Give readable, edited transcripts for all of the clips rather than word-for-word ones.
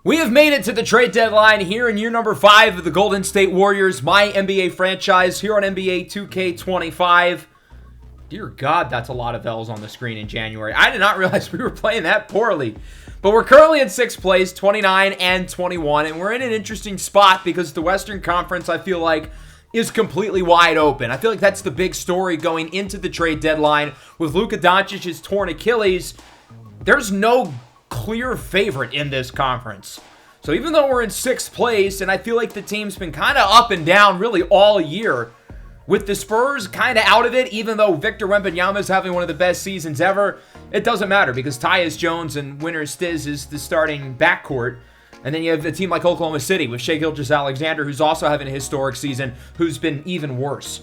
We have made it to the trade deadline here in year number 5 of the Golden State Warriors, MyNBA franchise, here on NBA 2K25. Dear God, that's a lot of L's on the screen in January. I did not realize we were playing that poorly. But we're currently in 6th place, 29 and 21, and we're in an interesting spot because the Western Conference, I feel like, is completely wide open. I feel like that's the big story going into the trade deadline. With Luka Doncic's torn Achilles, there's no clear favorite in this conference. So even though we're in 6th place, and I feel like the team's been kind of up and down really all year, with the Spurs kind of out of it, even though Victor Wembanyama is having one of the best seasons ever, it doesn't matter because Tyus Jones and Winter Stiz is the starting backcourt. And then you have a team like Oklahoma City with Shai Gilgeous-Alexander, who's also having a historic season, who's been even worse.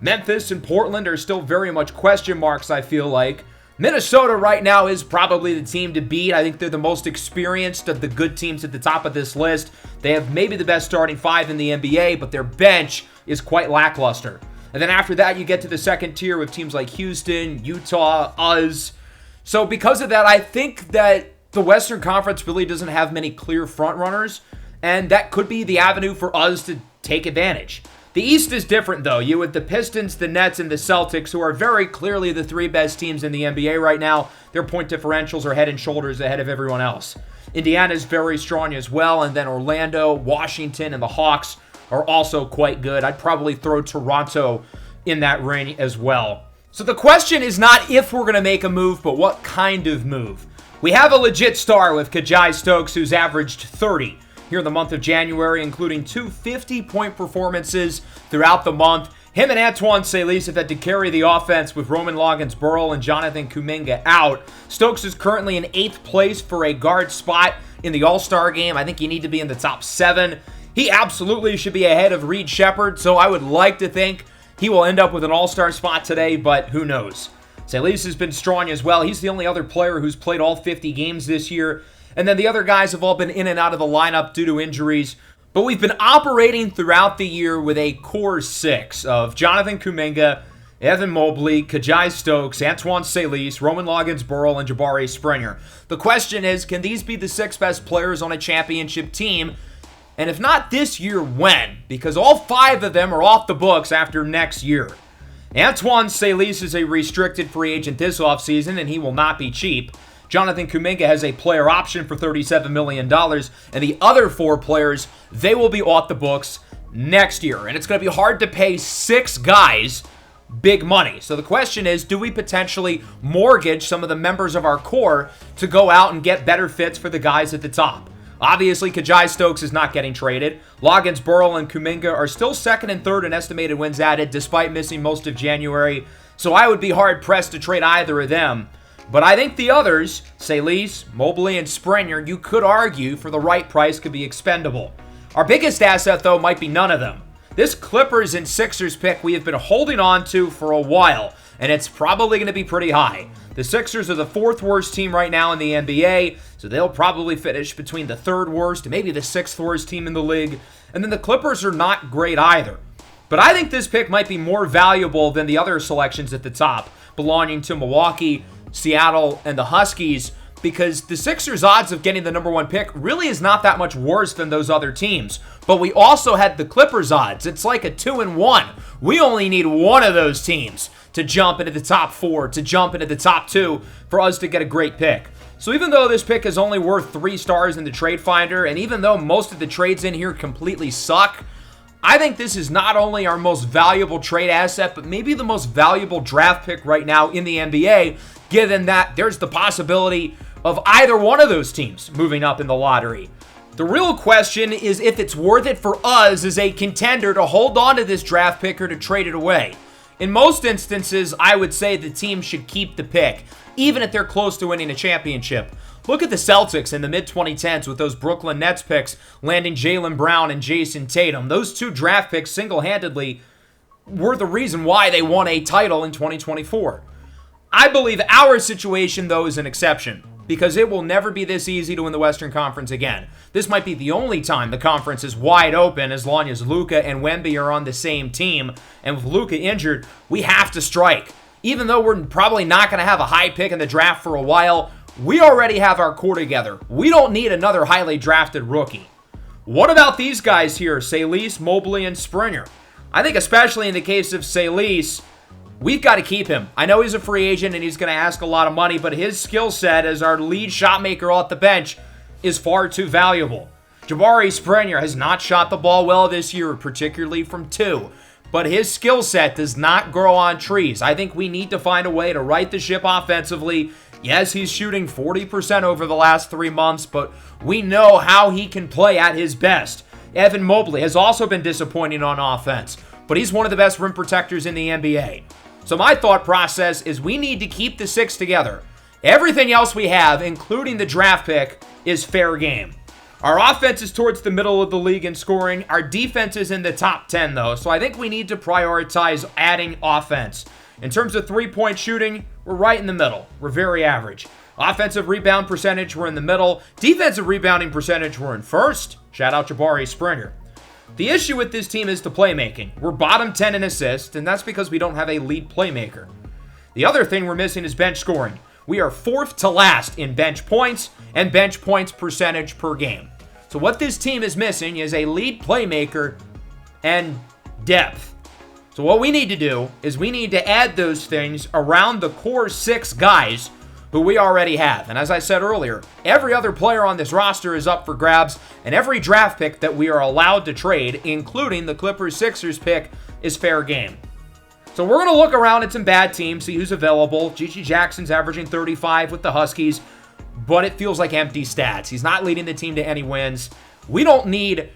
Memphis and Portland are still very much question marks, I feel like. Minnesota right now is probably the team to beat. I think they're the most experienced of the good teams at the top of this list. They have maybe the best starting 5 in the NBA, but their bench is quite lackluster. And then after that, you get to the second tier with teams like Houston, Utah, us. So because of that, I think that the Western Conference really doesn't have many clear frontrunners, and that could be the avenue for us to take advantage. The East is different, though. You with the Pistons, the Nets, and the Celtics, who are very clearly the 3 best teams in the NBA right now. Their point differentials are head and shoulders ahead of everyone else. Indiana is very strong as well, and then Orlando, Washington, and the Hawks are also quite good. I'd probably throw Toronto in that ring as well. So the question is not if we're going to make a move, but what kind of move. We have a legit star with Kajai Stokes, who's averaged 30 here in the month of January, including 2 50-point performances throughout the month. Him and Antoine Salisu have had to carry the offense with Roman Loggins-Burrell and Jonathan Kuminga out. Stokes is currently in 8th place for a guard spot in the All-Star game. I think you need to be in the top 7. He absolutely should be ahead of Reed Sheppard, so I would like to think he will end up with an All-Star spot today, but who knows. Salisu has been strong as well. He's the only other player who's played all 50 games this year. And then the other guys have all been in and out of the lineup due to injuries. But we've been operating throughout the year with a core 6 of Jonathan Kuminga, Evan Mobley, Kajai Stokes, Antoine Salisu, Roman Loggins-Burrell, and Jabari Springer. The question is, can these be the 6 best players on a championship team? And if not this year, when? Because all 5 of them are off the books after next year. Antoine Salisu is a restricted free agent this offseason, and he will not be cheap. Jonathan Kuminga has a player option for $37 million, and the other 4 players, they will be off the books next year. And it's going to be hard to pay 6 guys big money. So the question is, do we potentially mortgage some of the members of our core to go out and get better fits for the guys at the top? Obviously, Kajai Stokes is not getting traded. Loggins-Burrell and Kuminga are still 2nd and 3rd in estimated wins added, despite missing most of January. So I would be hard-pressed to trade either of them. But I think the others, Salisu, Mobley, and Springer, you could argue for the right price could be expendable. Our biggest asset, though, might be none of them. This Clippers and Sixers pick we have been holding on to for a while, and it's probably going to be pretty high. The Sixers are the 4th worst team right now in the NBA, so they'll probably finish between the 3rd worst and maybe the 6th worst team in the league. And then the Clippers are not great either. But I think this pick might be more valuable than the other selections at the top, belonging to Milwaukee, Seattle, and the Huskies, because the Sixers' odds of getting the number 1 pick really is not that much worse than those other teams. But we also had the Clippers' odds. It's like a 2-1. We only need one of those teams to jump into the top 4, to jump into the top 2 for us to get a great pick. So even though this pick is only worth 3 stars in the trade finder, and even though most of the trades in here completely suck, I think this is not only our most valuable trade asset, but maybe the most valuable draft pick right now in the NBA, given that there's the possibility of either one of those teams moving up in the lottery. The real question is if it's worth it for us as a contender to hold on to this draft pick or to trade it away. In most instances, I would say the team should keep the pick, even if they're close to winning a championship. Look at the Celtics in the mid-2010s with those Brooklyn Nets picks landing Jaylen Brown and Jason Tatum. Those 2 draft picks single-handedly were the reason why they won a title in 2024. I believe our situation, though, is an exception, because it will never be this easy to win the Western Conference again. This might be the only time the conference is wide open as long as Luka and Wemby are on the same team. And with Luka injured, we have to strike. Even though we're probably not going to have a high pick in the draft for a while, We already have our core together. We don't need another highly drafted rookie. What about these guys here, Salis, Mobley, and Springer? I think especially in the case of Salis, we've got to keep him. I know he's a free agent and he's going to ask a lot of money, but his skill set as our lead shot maker off the bench is far too valuable. Jabari Springer has not shot the ball well this year, particularly from 2. But his skill set does not grow on trees. I think we need to find a way to right the ship offensively. Yes, he's shooting 40% over the last 3 months, but we know how he can play at his best. Evan Mobley has also been disappointing on offense, but he's one of the best rim protectors in the NBA. So my thought process is we need to keep the 6 together. Everything else we have, including the draft pick, is fair game. Our offense is towards the middle of the league in scoring. Our defense is in the top 10, though, so I think we need to prioritize adding offense. In terms of three-point shooting, we're right in the middle. We're very average. Offensive rebound percentage, we're in the middle. Defensive rebounding percentage, we're in first. Shout out Jabari Springer. The issue with this team is the playmaking. We're bottom 10 in assists, and that's because we don't have a lead playmaker. The other thing we're missing is bench scoring. We are 4th to last in bench points and bench points percentage per game. So what this team is missing is a lead playmaker and depth. So what we need to do is we need to add those things around the core 6 guys who we already have. And as I said earlier, every other player on this roster is up for grabs, and every draft pick that we are allowed to trade, including the Clippers-Sixers pick, is fair game. So we're going to look around at some bad teams, see who's available. Gigi Jackson's averaging 35 with the Huskies, but it feels like empty stats. He's not leading the team to any wins. We don't need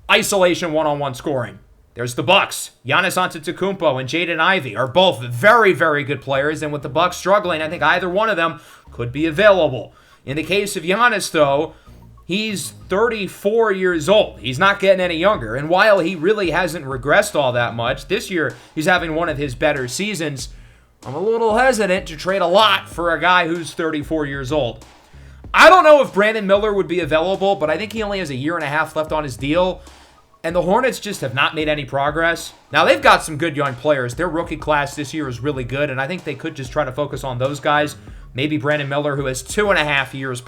isolation one-on-one scoring. There's the Bucks. Giannis Antetokounmpo and Jaden Ivey are both very, very good players, and with the Bucks struggling, I think either one of them could be available. In the case of Giannis, though, he's 34 years old. He's not getting any younger, and while he really hasn't regressed all that much, this year he's having one of his better seasons. I'm a little hesitant to trade a lot for a guy who's 34 years old. I don't know if Brandon Miller would be available, but I think he only has a year and a half left on his deal. And the Hornets just have not made any progress. Now, they've got some good young players. Their rookie class this year is really good, and I think they could just try to focus on those guys. Maybe Brandon Miller, who has 2.5 years,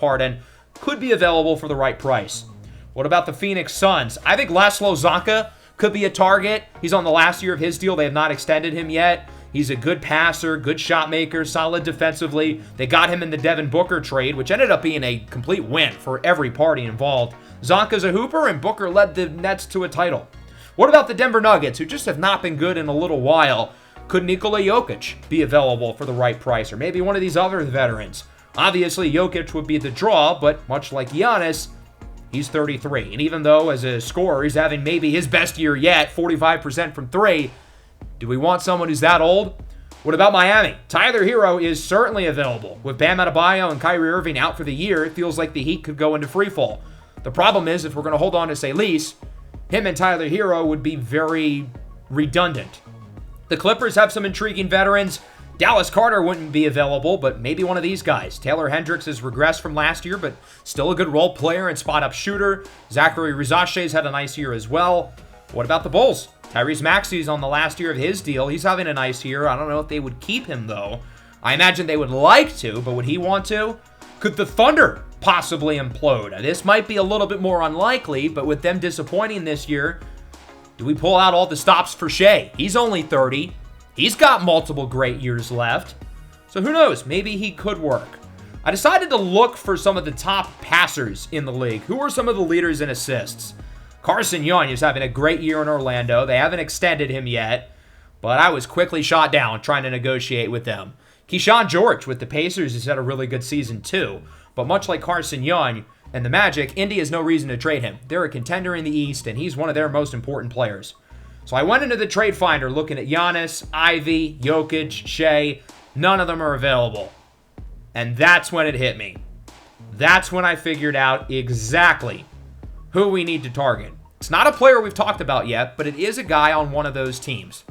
could be available for the right price. What about the Phoenix Suns? I think Laszlo Zonka could be a target. He's on the last year of his deal. They have not extended him yet. He's a good passer, good shot maker, solid defensively. They got him in the Devin Booker trade, which ended up being a complete win for every party involved. Zonka's a hooper, and Booker led the Nets to a title. What about the Denver Nuggets, who just have not been good in a little while? Could Nikola Jokic be available for the right price, or maybe one of these other veterans? Obviously, Jokic would be the draw, but much like Giannis, he's 33. And even though as a scorer, he's having maybe his best year yet, 45% from 3, do we want someone who's that old? What about Miami? Tyler Hero is certainly available. With Bam Adebayo and Kyrie Irving out for the year, it feels like the Heat could go into freefall. The problem is, if we're going to hold on to Salis, him and Tyler Hero would be very redundant. The Clippers have some intriguing veterans. Dallas Carter wouldn't be available, but maybe one of these guys. Taylor Hendricks has regressed from last year, but still a good role player and spot-up shooter. Zachary Rizache's had a nice year as well. What about the Bulls? Tyrese Maxey's on the last year of his deal. He's having a nice year. I don't know if they would keep him, though. I imagine they would like to, but would he want to? Could the Thunder possibly implode? This might be a little bit more unlikely, but with them disappointing this year, do we pull out all the stops for Shea? He's only 30. He's got multiple great years left. So who knows? Maybe he could work. I decided to look for some of the top passers in the league. Who are some of the leaders in assists? Carson Young is having a great year in Orlando. They haven't extended him yet, but I was quickly shot down trying to negotiate with them. Keyshawn George with the Pacers has had a really good season too, but much like Carson Young and the Magic, Indy has no reason to trade him. They're a contender in the East, and he's one of their most important players. So I went into the trade finder looking at Giannis, Ivy, Jokic, Shea. None of them are available. And that's when it hit me. That's when I figured out exactly who we need to target. It's not a player we've talked about yet, but it is a guy on one of those teams.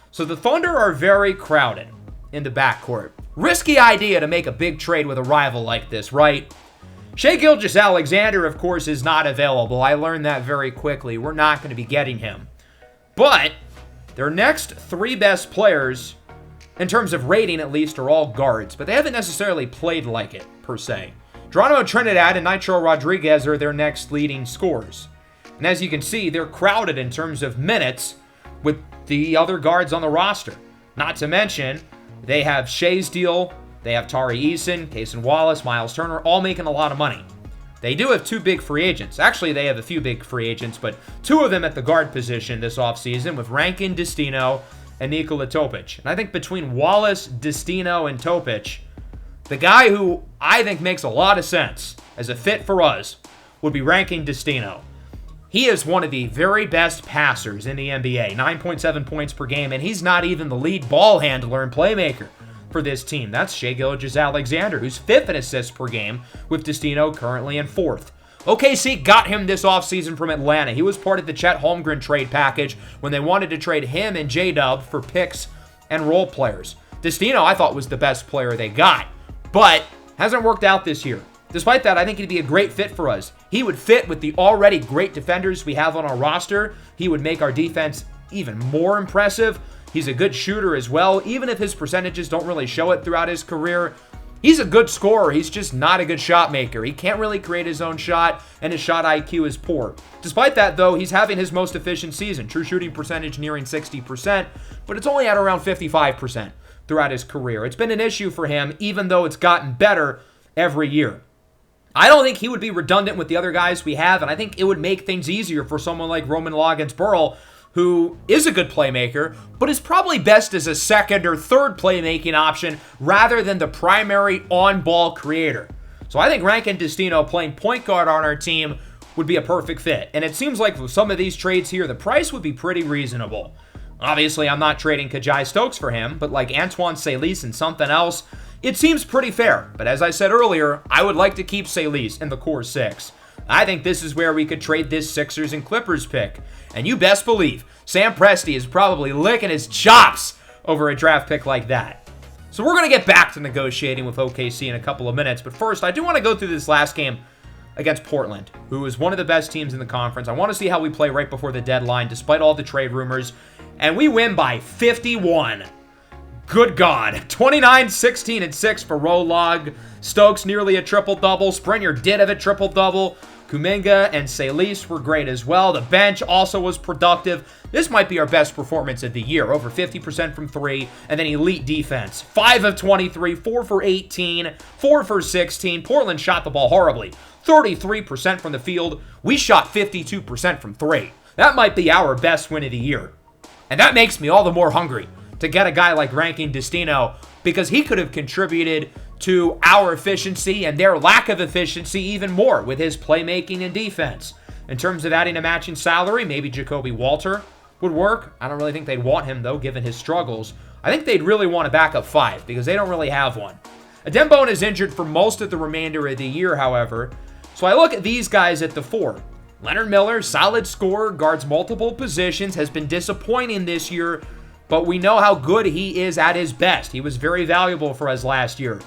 So the Thunder are very crowded in the backcourt. Risky idea to make a big trade with a rival like this, right? Shai Gilgeous-Alexander, of course, is not available. I learned that very quickly. We're not going to be getting him. But their next 3 best players in terms of rating at least, are all guards, but they haven't necessarily played like it, per se. Geronimo Trinidad and Nitro Rodriguez are their next leading scorers. And as you can see, they're crowded in terms of minutes with the other guards on the roster. Not to mention, they have Shea's deal, they have Tari Eason, Cason Wallace, Miles Turner, all making a lot of money. They do have 2 big free agents. Actually, they have a few big free agents, but 2 of them at the guard position this offseason with Rankine, Desteno, and Nikola Topic. And I think between Wallace, Desteno, and Topic, the guy who I think makes a lot of sense as a fit for us would be Rankine Desteno. He is one of the very best passers in the NBA, 9.7 points per game, and he's not even the lead ball handler and playmaker for this team. That's Shai Gilgeous-Alexander, who's 5th in assists per game, with Desteno currently in 4th. OKC got him this offseason from Atlanta. He was part of the Chet Holmgren trade package when they wanted to trade him and J-Dub for picks and role players. Desteno, I thought, was the best player they got, but hasn't worked out this year. Despite that, I think he'd be a great fit for us. He would fit with the already great defenders we have on our roster. He would make our defense even more impressive. He's a good shooter as well, even if his percentages don't really show it throughout his career. He's a good scorer. He's just not a good shot maker. He can't really create his own shot, and his shot IQ is poor. Despite that, though, he's having his most efficient season. True shooting percentage nearing 60%, but it's only at around 55% throughout his career. It's been an issue for him, even though it's gotten better every year. I don't think he would be redundant with the other guys we have, and I think it would make things easier for someone like Roman Loggins-Burrell, who is a good playmaker, but is probably best as a second or third playmaking option rather than the primary on-ball creator. So I think Rankine Desteno playing point guard on our team would be a perfect fit. And it seems like with some of these trades here, the price would be pretty reasonable. Obviously, I'm not trading Kajai Stokes for him, but like Antoine Salis and something else, it seems pretty fair. But as I said earlier, I would like to keep Salis in the core 6. I think this is where we could trade this Sixers and Clippers pick. And you best believe Sam Presti is probably licking his chops over a draft pick like that. So we're going to get back to negotiating with OKC in a couple of minutes. But first, I do want to go through this last game against Portland, who is one of the best teams in the conference. I want to see how we play right before the deadline, despite all the trade rumors. And we win by 51. Good God. 29, 16, and 6 for Rolog. Stokes nearly a triple-double. Springer did have a triple-double. Kuminga and Salis were great as well. The bench also was productive. This might be our best performance of the year. Over 50% from 3, and then elite defense. 5 of 23, 4 for 18, 4 for 16. Portland shot the ball horribly. 33% from the field. We shot 52% from 3. That might be our best win of the year. And that makes me all the more hungry to get a guy like Rankine Desteno, because he could have contributed to our efficiency and their lack of efficiency even more with his playmaking and defense. In terms of adding a matching salary, maybe Jacoby Walter would work. I don't really think they'd want him, though, given his struggles. I think they'd really want a backup 5 because they don't really have one. Adembone is injured for most of the remainder of the year, however. So I look at these guys at the 4. Leonard Miller, solid scorer, guards multiple positions, has been disappointing this year, but we know how good he is at his best. He was very valuable for us last year.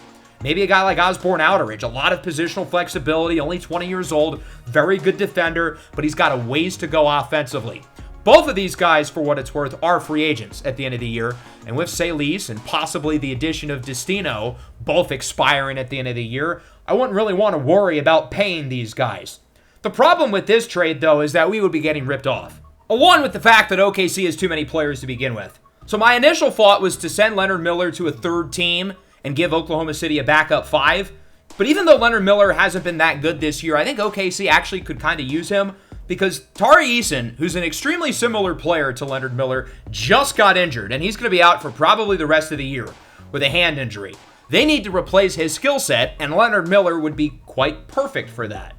Maybe a guy like Osborne Outeridge, a lot of positional flexibility, only 20 years old, very good defender, but he's got a ways to go offensively. Both of these guys, for what it's worth, are free agents at the end of the year, and with Salis and possibly the addition of Desteno, both expiring at the end of the year, I wouldn't really want to worry about paying these guys. The problem with this trade, though, is that we would be getting ripped off. Along with the fact that OKC has too many players to begin with. So my initial thought was to send Leonard Miller to a third team and give Oklahoma City a backup 5. But even though Leonard Miller hasn't been that good this year, I think OKC actually could kind of use him because Tari Eason, who's an extremely similar player to Leonard Miller, just got injured, and he's going to be out for probably the rest of the year with a hand injury. They need to replace his skill set, and Leonard Miller would be quite perfect for that.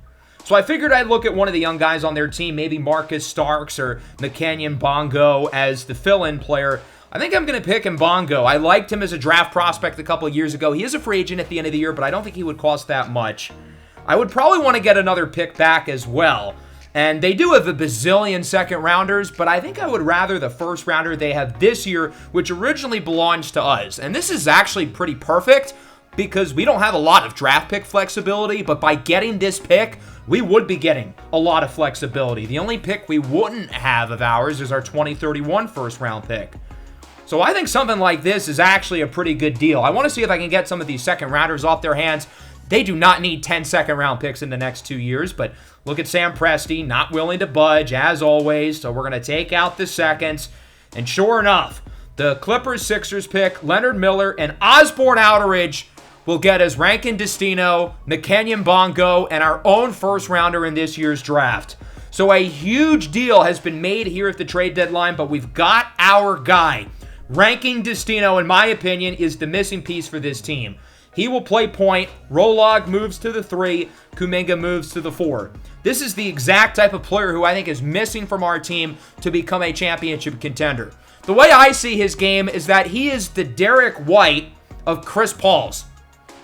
So I figured I'd look at one of the young guys on their team, maybe Marcus Starks or McKenyon Bongo as the fill-in player. I think I'm going to pick Mbongo. I liked him as a draft prospect a couple of years ago. He is a free agent at the end of the year, but I don't think he would cost that much. I would probably want to get another pick back as well. And they do have a bazillion second rounders, but I think I would rather the first rounder they have this year, which originally belongs to us. And this is actually pretty perfect because we don't have a lot of draft pick flexibility, but by getting this pick, we would be getting a lot of flexibility. The only pick we wouldn't have of ours is our 2031 first round pick. So I think something like this is actually a pretty good deal. I want to see if I can get some of these second rounders off their hands. They do not need 10 second round picks in the next 2 years, but look at Sam Presti, not willing to budge as always. So we're going to take out the seconds. And sure enough, the Clippers-Sixers pick, Leonard Miller and Osborne Outeridge will get us Rankine Desteno, Nakenyon Bongo, and our own first rounder in this year's draft. So a huge deal has been made here at the trade deadline, but we've got our guy. Rankine Desteno, in my opinion, is the missing piece for this team. He will play point, Rolog moves to the 3, Kuminga moves to the 4. This is the exact type of player who I think is missing from our team to become a championship contender. The way I see his game is that he is the Derek White of Chris Paul's.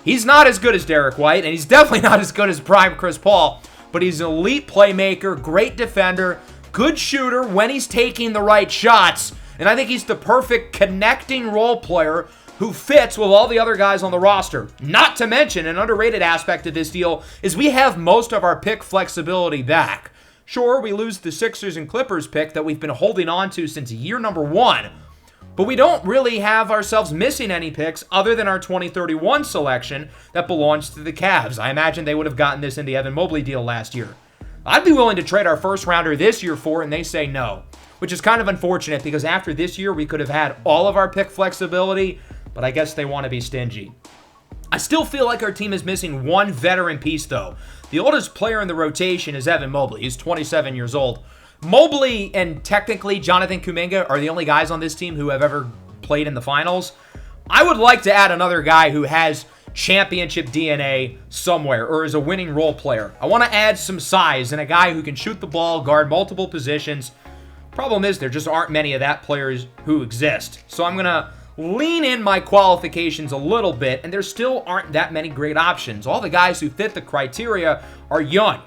He's not as good as Derek White, and he's definitely not as good as prime Chris Paul, but he's an elite playmaker, great defender, good shooter when he's taking the right shots, and I think he's the perfect connecting role player who fits with all the other guys on the roster. Not to mention, an underrated aspect of this deal is we have most of our pick flexibility back. Sure, we lose the Sixers and Clippers pick that we've been holding on to since year number 1, but we don't really have ourselves missing any picks other than our 2031 selection that belongs to the Cavs. I imagine they would have gotten this in the Evan Mobley deal last year. I'd be willing to trade our first rounder this year for it, and they say no, which is kind of unfortunate because after this year, we could have had all of our pick flexibility, but I guess they want to be stingy. I still feel like our team is missing one veteran piece, though. The oldest player in the rotation is Evan Mobley. He's 27 years old. Mobley and technically Jonathan Kuminga are the only guys on this team who have ever played in the finals. I would like to add another guy who has championship DNA somewhere or is a winning role player. I want to add some size and a guy who can shoot the ball, guard multiple positions. Problem is there just aren't many of that players who exist. So I'm going to lean in my qualifications a little bit, and there still aren't that many great options. All the guys who fit the criteria are young.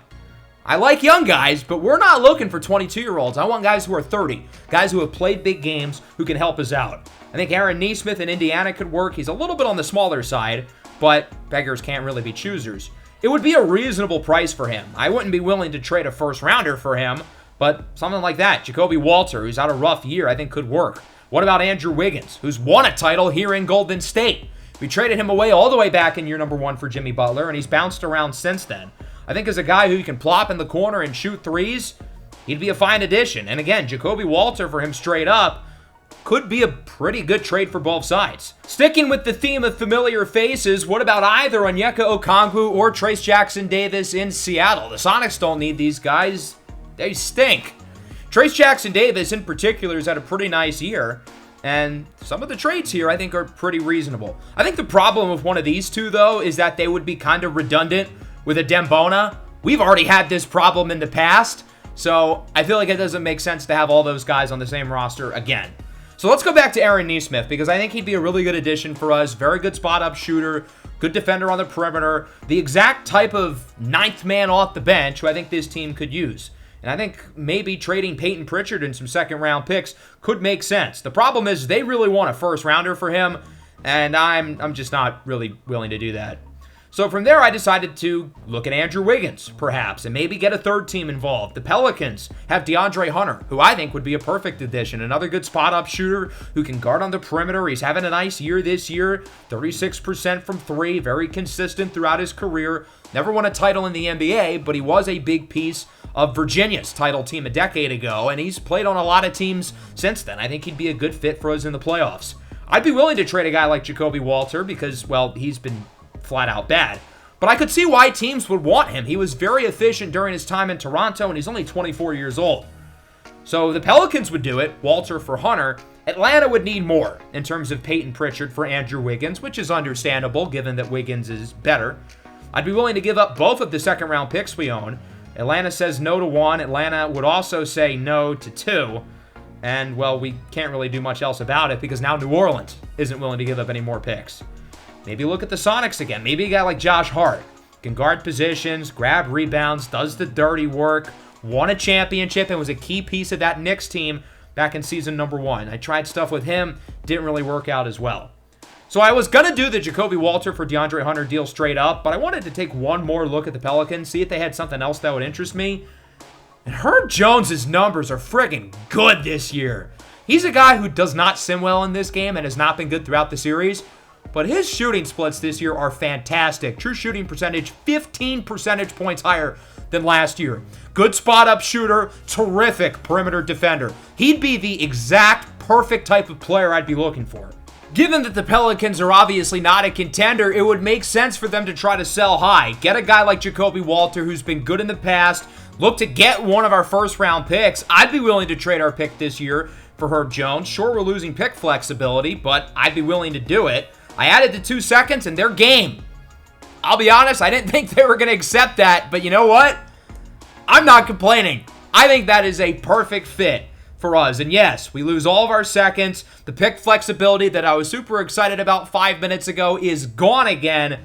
I like young guys, but we're not looking for 22-year-olds. I want guys who are 30, guys who have played big games, who can help us out. I think Aaron Nesmith in Indiana could work. He's a little bit on the smaller side, but beggars can't really be choosers. It would be a reasonable price for him. I wouldn't be willing to trade a first-rounder for him, but something like that. Jacoby Walter, who's had a rough year, I think could work. What about Andrew Wiggins, who's won a title here in Golden State? We traded him away all the way back in year number 1 for Jimmy Butler, and he's bounced around since then. I think as a guy who can plop in the corner and shoot threes, he'd be a fine addition. And again, Jacoby Walter for him straight up could be a pretty good trade for both sides. Sticking with the theme of familiar faces, what about either Onyeka Okongwu or Trayce Jackson-Davis in Seattle? The Sonics don't need these guys. They stink. Trayce Jackson-Davis in particular has had a pretty nice year, and some of the trades here I think are pretty reasonable. I think the problem with one of these two, though, is that they would be kind of redundant with a Dembona. We've already had this problem in the past, so I feel like it doesn't make sense to have all those guys on the same roster again. So let's go back to Aaron Nesmith, because I think he'd be a really good addition for us. Very good spot-up shooter, good defender on the perimeter, the exact type of ninth man off the bench who I think this team could use. And I think maybe trading Peyton Pritchard and some second-round picks could make sense. The problem is they really want a first-rounder for him, and I'm just not really willing to do that. So from there, I decided to look at Andrew Wiggins, perhaps, and maybe get a third team involved. The Pelicans have DeAndre Hunter, who I think would be a perfect addition. Another good spot-up shooter who can guard on the perimeter. He's having a nice year this year, 36% from 3, very consistent throughout his career. Never won a title in the NBA, but he was a big piece of Virginia's title team a decade ago, and he's played on a lot of teams since then. I think he'd be a good fit for us in the playoffs. I'd be willing to trade a guy like Jacoby Walter because, well, he's been flat out bad. But I could see why teams would want him. He was very efficient during his time in Toronto, and he's only 24 years old. So the Pelicans would do it, Walter for Hunter. Atlanta would need more in terms of Peyton Pritchard for Andrew Wiggins, which is understandable given that Wiggins is better. I'd be willing to give up both of the second-round picks we own. Atlanta says no to 1. Atlanta would also say no to 2. And, well, we can't really do much else about it because now New Orleans isn't willing to give up any more picks. Maybe look at the Sonics again. Maybe a guy like Josh Hart can guard positions, grab rebounds, does the dirty work, won a championship, and was a key piece of that Knicks team back in season number 1. I tried stuff with him, didn't really work out as well. So I was going to do the Jacoby Walter for DeAndre Hunter deal straight up, but I wanted to take one more look at the Pelicans, see if they had something else that would interest me. And Herb Jones's numbers are friggin' good this year. He's a guy who does not sim well in this game and has not been good throughout the series, but his shooting splits this year are fantastic. True shooting percentage, 15 percentage points higher than last year. Good spot-up shooter, terrific perimeter defender. He'd be the exact perfect type of player I'd be looking for. Given that the Pelicans are obviously not a contender, it would make sense for them to try to sell high. Get a guy like Jacoby Walter, who's been good in the past. Look to get one of our first-round picks. I'd be willing to trade our pick this year for Herb Jones. Sure, we're losing pick flexibility, but I'd be willing to do it. I added the 2 seconds, and they're game. I'll be honest, I didn't think they were going to accept that, but you know what? I'm not complaining. I think that is a perfect fit for us. And yes, we lose all of our seconds. The pick flexibility that I was super excited about 5 minutes ago is gone again.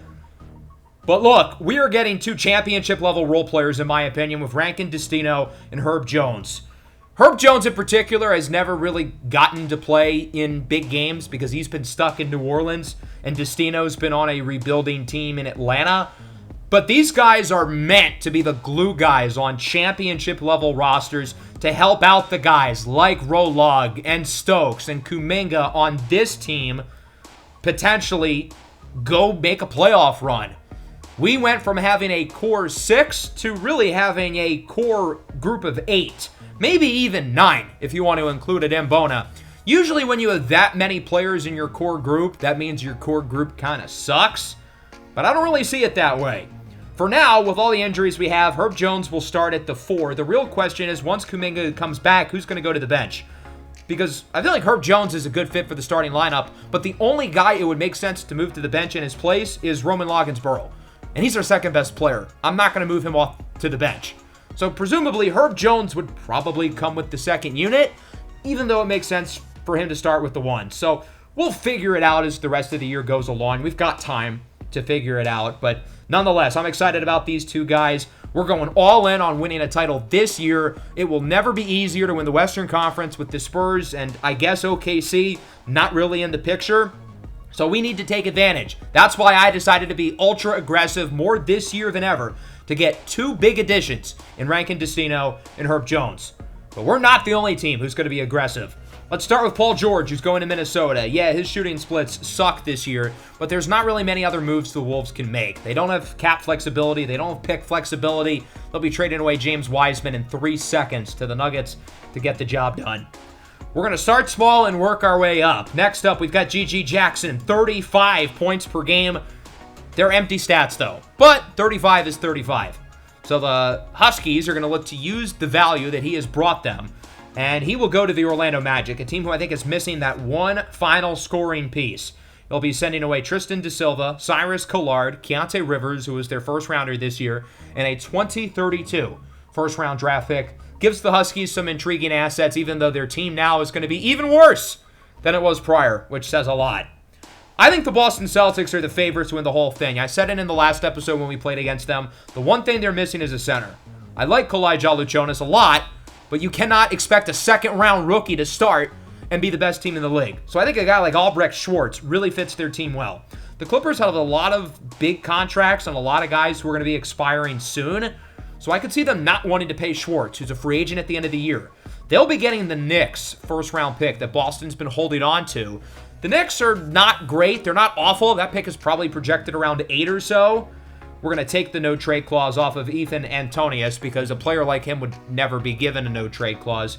But look, we are getting 2 championship-level role players, in my opinion, with Rankine, Desteno, and Herb Jones. Herb Jones, in particular, has never really gotten to play in big games because he's been stuck in New Orleans, and Desteno's been on a rebuilding team in Atlanta. But these guys are meant to be the glue guys on championship-level rosters to help out the guys like Rolog and Stokes and Kuminga on this team potentially go make a playoff run. We went from having a core 6 to really having a core group of 8, maybe even 9 if you want to include it Mbona. Usually when you have that many players in your core group, that means your core group kind of sucks, but I don't really see it that way. For now, with all the injuries we have, Herb Jones will start at the 4. The real question is, once Kuminga comes back, who's going to go to the bench? Because I feel like Herb Jones is a good fit for the starting lineup, but the only guy it would make sense to move to the bench in his place is Roman Loggins-Burrow. And he's our second best player. I'm not going to move him off to the bench. So presumably, Herb Jones would probably come with the second unit, even though it makes sense for him to start with the 1. So we'll figure it out as the rest of the year goes along. We've got time to figure it out, but nonetheless, I'm excited about these 2 guys. We're going all in on winning a title this year. It will never be easier to win the Western Conference with the Spurs and I guess OKC not really in the picture. So we need to take advantage. That's why I decided to be ultra aggressive more this year than ever to get 2 big additions in Rankine, Desteno, and Herb Jones. But we're not the only team who's going to be aggressive. Let's start with Paul George, who's going to Minnesota. Yeah, his shooting splits suck this year, but there's not really many other moves the Wolves can make. They don't have cap flexibility. They don't have pick flexibility. They'll be trading away James Wiseman in 3 seconds to the Nuggets to get the job done. We're going to start small and work our way up. Next up, we've got G.G. Jackson, 35 points per game. They're empty stats, though, but 35 is 35. So the Huskies are going to look to use the value that he has brought them, and he will go to the Orlando Magic, a team who I think is missing that one final scoring piece. They'll be sending away Tristan Da Silva, Cyrus Collard, Keontae Rivers, who was their first-rounder this year, and a 2032 first-round draft pick. Gives the Huskies some intriguing assets, even though their team now is going to be even worse than it was prior, which says a lot. I think the Boston Celtics are the favorites to win the whole thing. I said it in the last episode when we played against them. The one thing they're missing is a center. I like Kalai Jaluchonis a lot, but you cannot expect a second-round rookie to start and be the best team in the league. So I think a guy like Albrecht Schwartz really fits their team well. The Clippers have a lot of big contracts and a lot of guys who are going to be expiring soon, so I could see them not wanting to pay Schwartz, who's a free agent at the end of the year. They'll be getting the Knicks first-round pick that Boston's been holding on to. The Knicks are not great. They're not awful. That pick is probably projected around 8 or so. We're going to take the no-trade clause off of Ethan Antonius because a player like him would never be given a no-trade clause.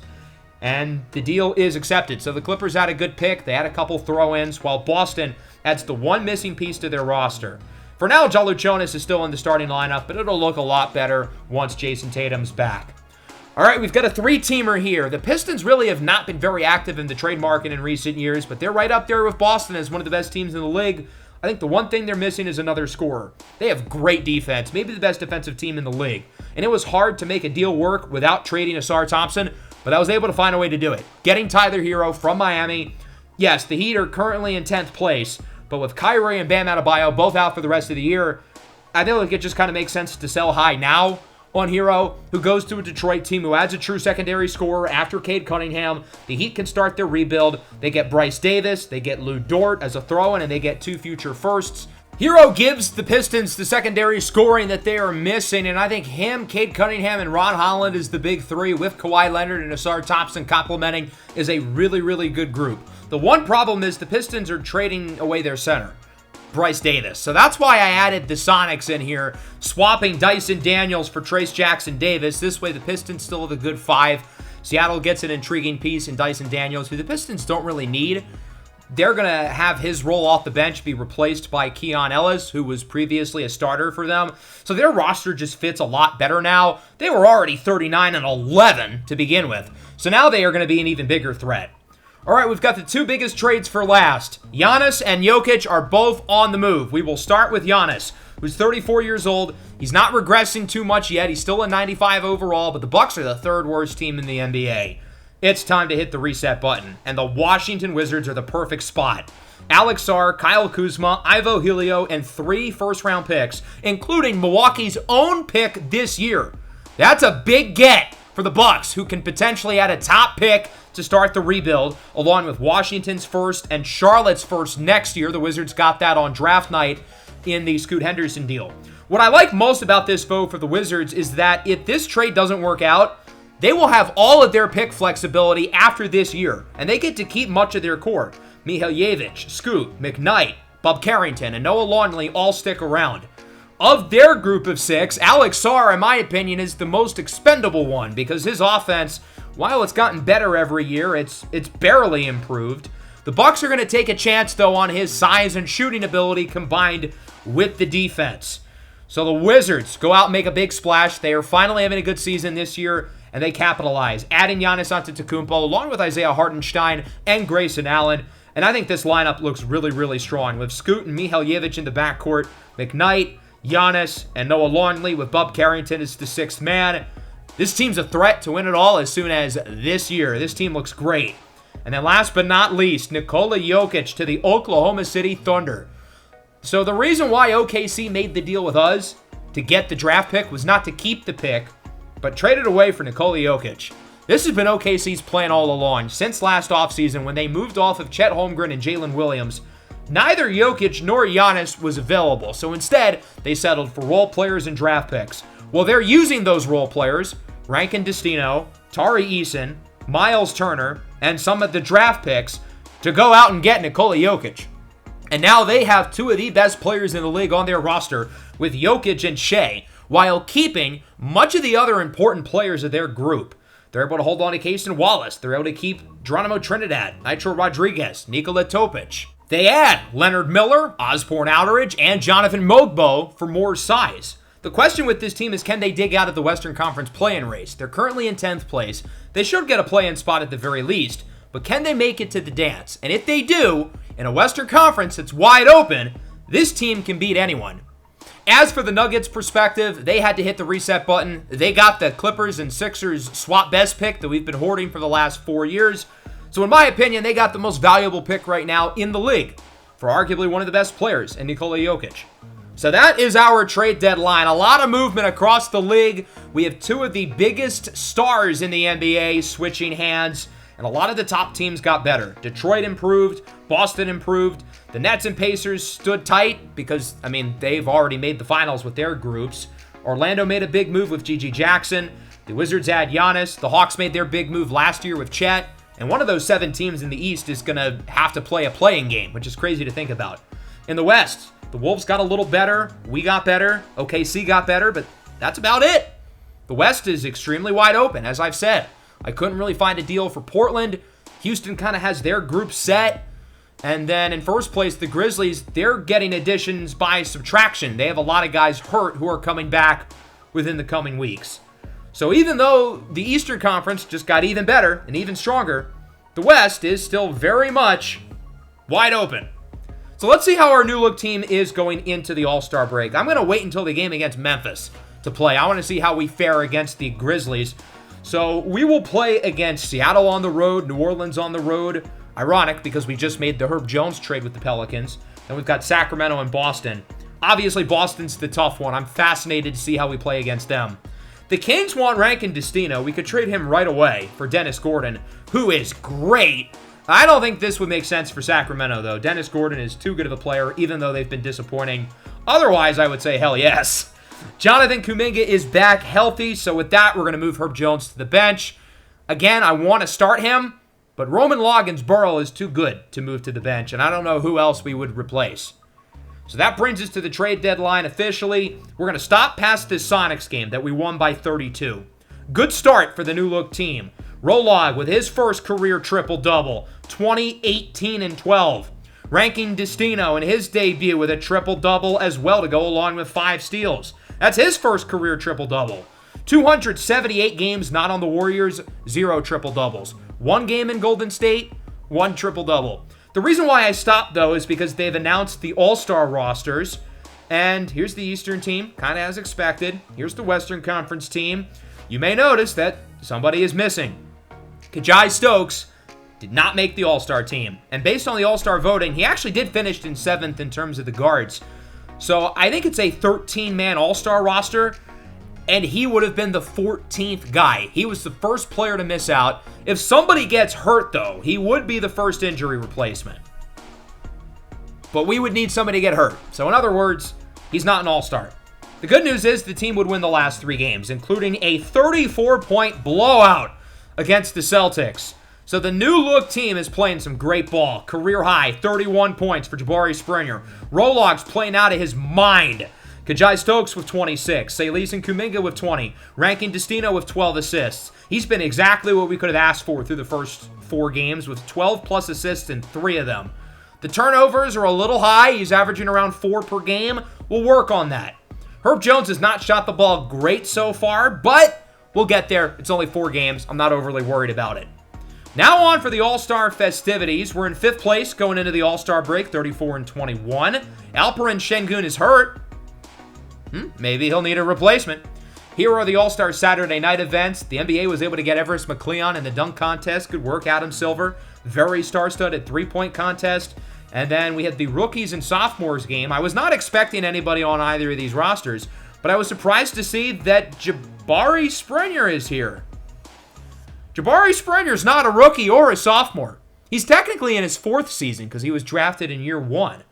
And the deal is accepted. So the Clippers had a good pick. They had a couple throw-ins, while Boston adds the one missing piece to their roster. For now, Jaluchonis is still in the starting lineup, but it'll look a lot better once Jason Tatum's back. All right, we've got a 3-teamer here. The Pistons really have not been very active in the trade market in recent years, but they're right up there with Boston as one of the best teams in the league. I think the one thing they're missing is another scorer. They have great defense, maybe the best defensive team in the league. And it was hard to make a deal work without trading Asar Thompson, but I was able to find a way to do it. Getting Tyler Hero from Miami. Yes, the Heat are currently in 10th place, but with Kyrie and Bam Adebayo both out for the rest of the year, I feel like it just kind of makes sense to sell high now on Hero, who goes to a Detroit team who adds a true secondary scorer after Cade Cunningham. The Heat can start their rebuild. They get Bryce Davis, they get Lou Dort as a throw-in, and they get 2 future firsts. Hero gives the Pistons the secondary scoring that they are missing, and I think him, Cade Cunningham, and Ron Holland is the big three with Kawhi Leonard and Asar Thompson complementing is a really, really good group. The one problem is the Pistons are trading away their center, Bryce Davis. So that's why I added the Sonics in here, swapping Dyson Daniels for Trace Jackson Davis. This way the Pistons still have a good 5. Seattle gets an intriguing piece in Dyson Daniels, who the Pistons don't really need. They're going to have his role off the bench be replaced by Keon Ellis, who was previously a starter for them. So their roster just fits a lot better now. They were already 39-11 to begin with. So now they are going to be an even bigger threat. All right, we've got the 2 biggest trades for last. Giannis and Jokic are both on the move. We will start with Giannis, who's 34 years old. He's not regressing too much yet. He's still a 95 overall, but the Bucks are the 3rd worst team in the NBA. It's time to hit the reset button, and the Washington Wizards are the perfect spot. Alex Sarr, Kyle Kuzma, Ivo Helio, and 3 first-round picks, including Milwaukee's own pick this year. That's a big get for the Bucks, who can potentially add a top pick to start the rebuild, along with Washington's first and Charlotte's first next year. The Wizards got that on draft night in the Scoot Henderson deal. What I like most about this vote for the Wizards is that if this trade doesn't work out, they will have all of their pick flexibility after this year, and they get to keep much of their core. Mihaljevic, Scoot, McKnight, Bob Carrington, and Noah Longley all stick around. Of their group of 6, Alex Sarr, in my opinion, is the most expendable one because his offense, while it's gotten better every year, it's barely improved. The Bucks are going to take a chance, though, on his size and shooting ability combined with the defense. So the Wizards go out and make a big splash. They are finally having a good season this year, and they capitalize, adding Giannis Antetokounmpo along with Isaiah Hartenstein and Grayson Allen. And I think this lineup looks really, really strong with Scoot and Mihaljevic in the backcourt, McKnight, Giannis, and Noah Longley with Bob Carrington as the 6th man. This team's a threat to win it all as soon as this year. This team looks great. And then last but not least, Nikola Jokic to the Oklahoma City Thunder. So the reason why OKC made the deal with us to get the draft pick was not to keep the pick, but traded away for Nikola Jokic. This has been OKC's plan all along, since last offseason when they moved off of Chet Holmgren and Jalen Williams. Neither Jokic nor Giannis was available, so instead, they settled for role players and draft picks. Well, they're using those role players, Rankine Desteno, Tari Eason, Miles Turner, and some of the draft picks to go out and get Nikola Jokic. And now they have 2 of the best players in the league on their roster with Jokic and Shea, while keeping much of the other important players of their group. They're able to hold on to Cason Wallace. They're able to keep Geronimo Trinidad, Nitro Rodriguez, Nikola Topic. They add Leonard Miller, Osborne Outteridge, and Jonathan Mogbo for more size. The question with this team is, can they dig out of the Western Conference play-in race? They're currently in 10th place. They should get a play-in spot at the very least, but can they make it to the dance? And if they do, in a Western Conference that's wide open, this team can beat anyone. As for the Nuggets' perspective, they had to hit the reset button. They got the Clippers and Sixers swap best pick that we've been hoarding for the last 4 years. So in my opinion, they got the most valuable pick right now in the league for arguably one of the best players in Nikola Jokic. So that is our trade deadline. A lot of movement across the league. We have 2 of the biggest stars in the NBA switching hands, and a lot of the top teams got better. Detroit improved. Boston improved. The Nets and Pacers stood tight because, they've already made the finals with their groups. Orlando made a big move with Gigi Jackson. The Wizards had Giannis. The Hawks made their big move last year with Chet. And one of those 7 teams in the East is going to have to play a play-in game, which is crazy to think about. In the West, the Wolves got a little better. We got better. OKC got better, but that's about it. The West is extremely wide open, as I've said. I couldn't really find a deal for Portland. Houston kind of has their group set. And then in first place, the Grizzlies, they're getting additions by subtraction. They have a lot of guys hurt who are coming back within the coming weeks. So even though the Eastern Conference just got even better and even stronger, the West is still very much wide open. So let's see how our new look team is going into the All-Star break. I'm going to wait until the game against Memphis to play. I want to see how we fare against the Grizzlies. So we will play against Seattle on the road, New Orleans on the road. Ironic because we just made the Herb Jones trade with the Pelicans. Then we've got Sacramento and Boston. Obviously, Boston's the tough one. I'm fascinated to see how we play against them. The Kings want Rankine Desteno. We could trade him right away for Dennis Gordon, who is great. I don't think this would make sense for Sacramento, though. Dennis Gordon is too good of a player, even though they've been disappointing. Otherwise, I would say hell yes. Jonathan Kuminga is back healthy, so with that, we're going to move Herb Jones to the bench. Again, I want to start him, but Roman Loggins-Burrow is too good to move to the bench, and I don't know who else we would replace. So that brings us to the trade deadline officially. We're going to stop past this Sonics game that we won by 32. Good start for the new look team. Rolog with his first career triple-double, 20, 18, and 12. Rankine Desteno in his debut with a triple-double as well to go along with 5 steals. That's his first career triple-double. 278 games not on the Warriors, 0 triple-doubles. 1 game in Golden State, 1 triple-double. The reason why I stopped, though, is because they've announced the All-Star rosters. And here's the Eastern team, kind of as expected. Here's the Western Conference team. You may notice that somebody is missing. Kajai Stokes did not make the All-Star team. And based on the All-Star voting, he actually did finish in 7th in terms of the guards. So I think it's a 13-man All-Star roster, and he would have been the 14th guy. He was the first player to miss out. If somebody gets hurt, though, he would be the first injury replacement. But we would need somebody to get hurt. So in other words, he's not an All-Star. The good news is the team would win the last 3 games, including a 34-point blowout against the Celtics. So the new look team is playing some great ball. Career high, 31 points for Jabari Springer. Rolog's playing out of his mind. Kajai Stokes with 26. Salis and Kuminga with 20. Rankine Desteno with 12 assists. He's been exactly what we could have asked for through the first 4 games with 12-plus assists in 3 of them. The turnovers are a little high. He's averaging around 4 per game. We'll work on that. Herb Jones has not shot the ball great so far, but we'll get there. It's only 4 games. I'm not overly worried about it. Now on for the All-Star festivities. We're in 5th place going into the All-Star break, 34-21. Alperen Şengün is hurt. Maybe he'll need a replacement. Here are the All-Star Saturday night events. The NBA was able to get Everest McLeon in the dunk contest. Good work, Adam Silver. Very star-studded 3-point contest. And then we had the rookies and sophomores game. I was not expecting anybody on either of these rosters, but I was surprised to see that Jabari Springer is here. Jabari Springer's not a rookie or a sophomore. He's technically in his 4th season because he was drafted in year 1.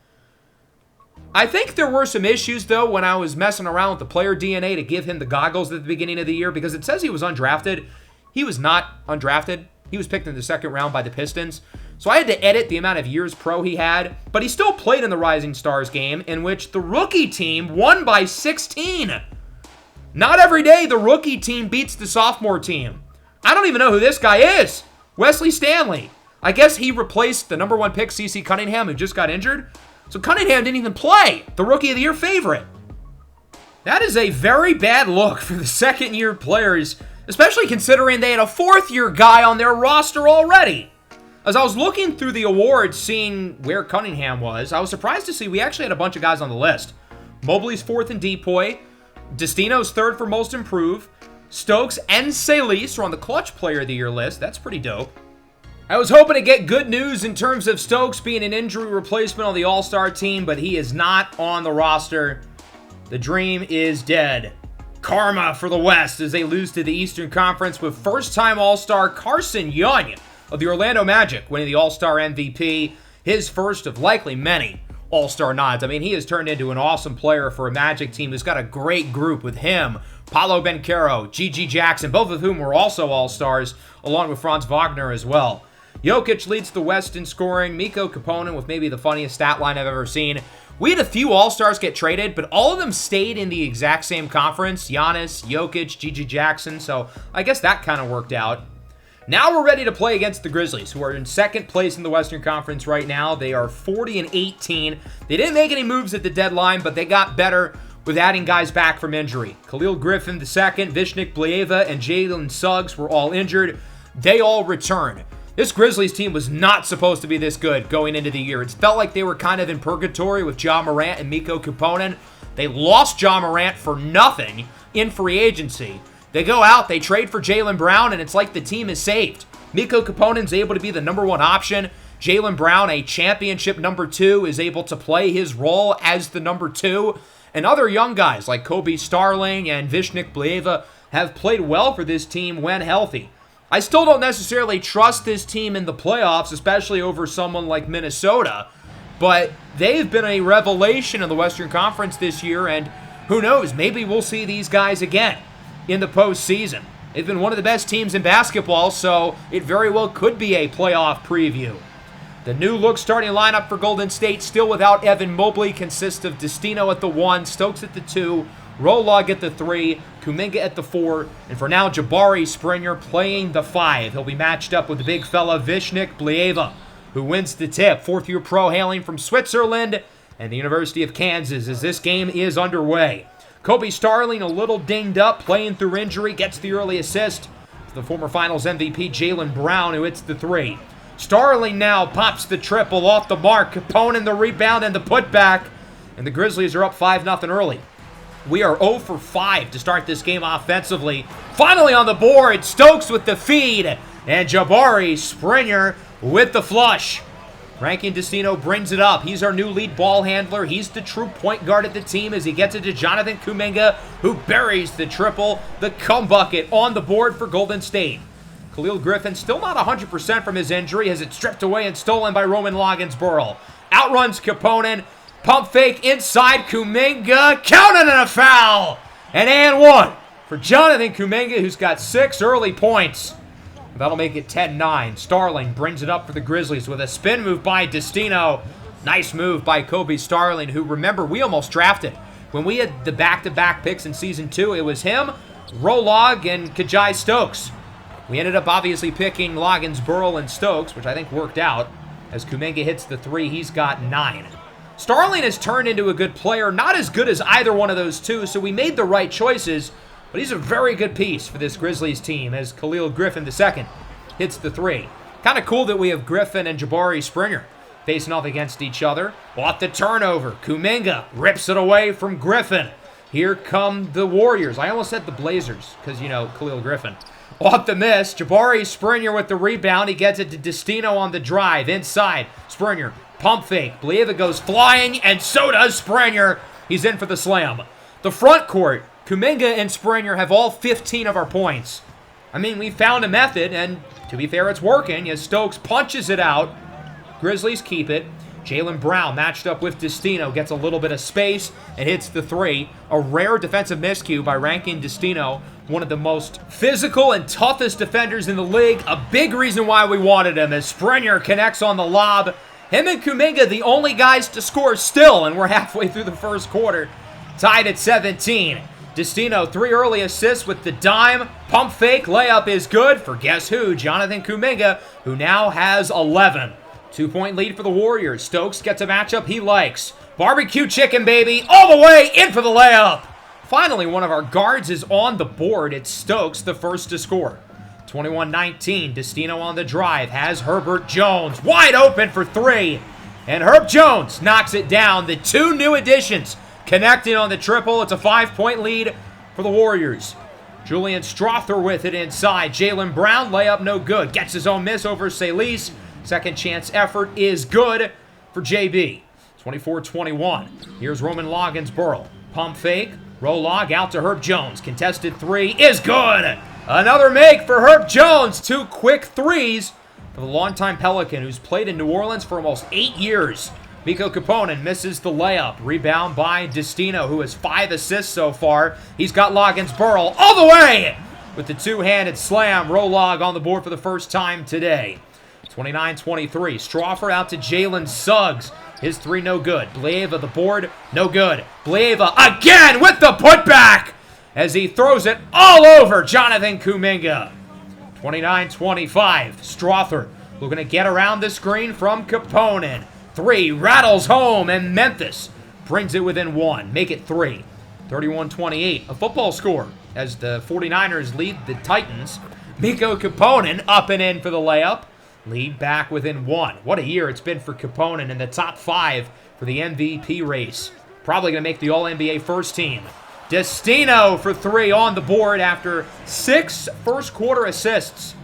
I think there were some issues, though, when I was messing around with the player DNA to give him the goggles at the beginning of the year because it says he was undrafted. He was not undrafted. He was picked in the 2nd round by the Pistons. So I had to edit the amount of years pro he had, but he still played in the Rising Stars game in which the rookie team won by 16. Not every day the rookie team beats the sophomore team. I don't even know who this guy is. Wesley Stanley. I guess he replaced the number 1 pick, CeCe Cunningham, who just got injured. So Cunningham didn't even play. The Rookie of the Year favorite. That is a very bad look for the 2nd-year players, especially considering they had a 4th-year guy on their roster already. As I was looking through the awards, seeing where Cunningham was, I was surprised to see we actually had a bunch of guys on the list. Mobley's 4th in DPOY. Destino's 3rd for Most Improved. Stokes and Salis are on the Clutch Player of the Year list. That's pretty dope. I was hoping to get good news in terms of Stokes being an injury replacement on the All-Star team, but he is not on the roster. The dream is dead. Karma for the West as they lose to the Eastern Conference with first-time All-Star Carson Young of the Orlando Magic winning the All-Star MVP, his first of likely many All-Star nods. I mean, he has turned into an awesome player for a Magic team who's got a great group with him, Paolo Banchero, Gigi Jackson, both of whom were also All-Stars, along with Franz Wagner as well. Jokic leads the West in scoring. Miko Kapanen with maybe the funniest stat line I've ever seen. We had a few All-Stars get traded, but all of them stayed in the exact same conference. Giannis, Jokic, Gigi Jackson, so I guess that kind of worked out. Now we're ready to play against the Grizzlies, who are in 2nd place in the Western Conference right now. They are 40-18. They didn't make any moves at the deadline, but they got better with adding guys back from injury. Khalil Griffin II, Vishnik Blieva, and Jalen Suggs were all injured. They all return. This Grizzlies team was not supposed to be this good going into the year. It felt like they were kind of in purgatory with Ja Morant and Miko Kapanen. They lost Ja Morant for nothing in free agency. They go out, they trade for Jaylen Brown, and it's like the team is saved. Miko Kapanen's able to be the number 1 option. Jaylen Brown, a championship number 2, is able to play his role as the number 2. And other young guys like Kobe Starling and Vishnik Blieva have played well for this team when healthy. I still don't necessarily trust this team in the playoffs, especially over someone like Minnesota. But they've been a revelation in the Western Conference this year, and who knows, maybe we'll see these guys again in the postseason. They've been one of the best teams in basketball, so it very well could be a playoff preview. The new look starting lineup for Golden State, still without Evan Mobley, consists of Desteno at the 1, Stokes at the 2, Rolog at the 3, Kuminga at the 4, and for now, Jabari Springer playing the 5. He'll be matched up with the big fella Vishnik Plieva, who wins the tip. Fourth-year pro hailing from Switzerland and the University of Kansas as this game is underway. Kobe Starling a little dinged up, playing through injury, gets the early assist to the former Finals MVP Jaylen Brown, who hits the 3. Starling now pops the triple off the mark. Capone the rebound and the putback, and the Grizzlies are up 5-0 early. We are 0 for 5 to start this game offensively. Finally on the board, Stokes with the feed, and Jabari Springer with the flush. Rankine Desteno brings it up. He's our new lead ball handler. He's the true point guard at the team as he gets it to Jonathan Kuminga, who buries the triple, the cum bucket on the board for Golden State. Khalil Griffin still not 100% from his injury, has it stripped away and stolen by Roman Loggins-Burl. Outruns Capone. Pump fake inside Kuminga. Counted and a foul. And 1 for Jonathan Kuminga, who's got 6 early points. That'll make it 10-9. Starling brings it up for the Grizzlies with a spin move by Desteno. Nice move by Kobe Starling, who, remember, we almost drafted. When we had the back-to-back picks in Season 2, it was him, Rolog, and Kajai Stokes. We ended up obviously picking Loggins-Burl and Stokes, which I think worked out. As Kuminga hits the 3, he's got 9. Starling has turned into a good player, not as good as either one of those two, so we made the right choices, but he's a very good piece for this Grizzlies team as Khalil Griffin II hits the 3. Kind of cool that we have Griffin and Jabari Springer facing off against each other. Off the turnover, Kuminga rips it away from Griffin. Here come the Warriors. I almost said the Blazers because, you know, Khalil Griffin. Off the miss, Jabari Springer with the rebound. He gets it to Desteno on the drive. Inside, Springer, pump fake. Plieva goes flying, and so does Springer. He's in for the slam. The front court, Kuminga and Springer have all 15 of our points. I mean, we found a method, and to be fair, it's working as Stokes punches it out. Grizzlies keep it. Jaylen Brown matched up with Desteno, gets a little bit of space and hits the 3. A rare defensive miscue by Rankine Desteno, one of the most physical and toughest defenders in the league. A big reason why we wanted him as Springer connects on the lob. Him and Kuminga, the only guys to score still, and we're halfway through the first quarter. Tied at 17. Desteno, 3 early assists with the dime. Pump fake, layup is good for guess who? Jonathan Kuminga, who now has 11. 2-point lead for the Warriors. Stokes gets a matchup he likes. Barbecue chicken, baby, all the way in for the layup. Finally, one of our guards is on the board. It's Stokes, the first to score. 21-19, Desteno on the drive, has Herbert Jones wide open for 3. And Herb Jones knocks it down. The 2 new additions connecting on the triple. It's a 5-point lead for the Warriors. Julian Strawther with it inside. Jaylen Brown, layup no good. Gets his own miss over Salis. Second chance effort is good for JB. 24-21. Here's Roman Loggins-Burl. Pump fake. Rolog out to Herb Jones. Contested 3 is good. Another make for Herb Jones. 2 quick threes for the longtime Pelican who's played in New Orleans for almost 8 years. Miko Capone misses the layup. Rebound by Desteno, who has 5 assists so far. He's got Loggins-Burl all the way with the 2-handed slam. Rolog on the board for the first time today. 29-23. Strawther out to Jalen Suggs. His 3 no good. Plieva the board, no good. Plieva again with the putback as he throws it all over Jonathan Kuminga. 29-25. Strawther looking to get around the screen from Capone. 3 rattles home, and Memphis brings it within 1. Make it 3. 31-28. A football score as the 49ers lead the Titans. Miko Capone up and in for the layup. Lead back within 1. What a year it's been for Capone in the top 5 for the MVP race. Probably going to make the All-NBA first team. Desteno for 3 on the board after 6 first-quarter assists.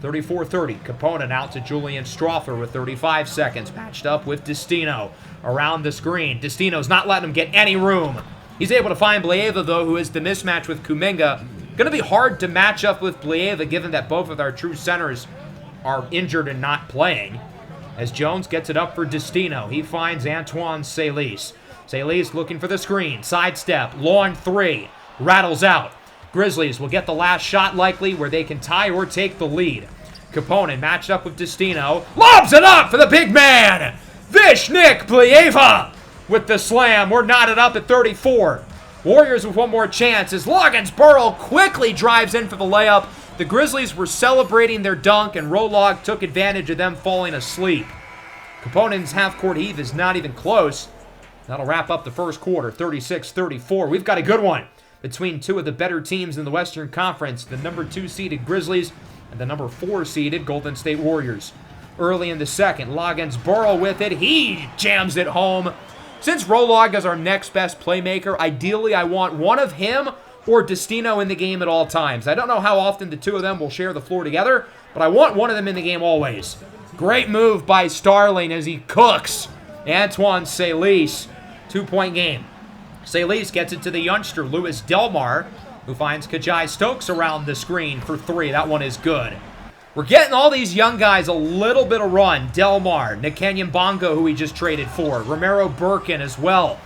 34-30. Capone out to Julian Strawther with 35 seconds. Matched up with Desteno around the screen. Desteno's not letting him get any room. He's able to find Plieva, though, who is the mismatch with Kuminga. Going to be hard to match up with Plieva given that both of our true centers are injured and not playing. As Jones gets it up for Desteno. He finds Antoine Salis. Salis looking for the screen. Sidestep. Long three. Rattles out. Grizzlies will get the last shot likely where they can tie or take the lead. Kaponen matched up with Desteno. Lobs it up for the big man! Vishnik Plieva with the slam. We're knotted up at 34. Warriors with one more chance as Loggins-Burrell quickly drives in for the layup. The Grizzlies were celebrating their dunk, and Rolog took advantage of them falling asleep. Kaponen's half-court heave is not even close. That'll wrap up the first quarter, 36-34. We've got a good one between two of the better teams in the Western Conference, the number 2 seeded Grizzlies and the number 4 seeded Golden State Warriors. Early in the second, Loggins-Burrell with it. He jams it home. Since Rolog is our next best playmaker, ideally I want one of him or Desteno in the game at all times. I don't know how often the two of them will share the floor together, but I want one of them in the game always. Great move by Starling as he cooks Antoine Salis. 2-point game. Salis gets it to the youngster, Louis Delmar, who finds Kajai Stokes around the screen for 3. That one is good. We're getting all these young guys a little bit of run. Delmar, Nakenyan Bongo, who we just traded for, Romero Birkin as well.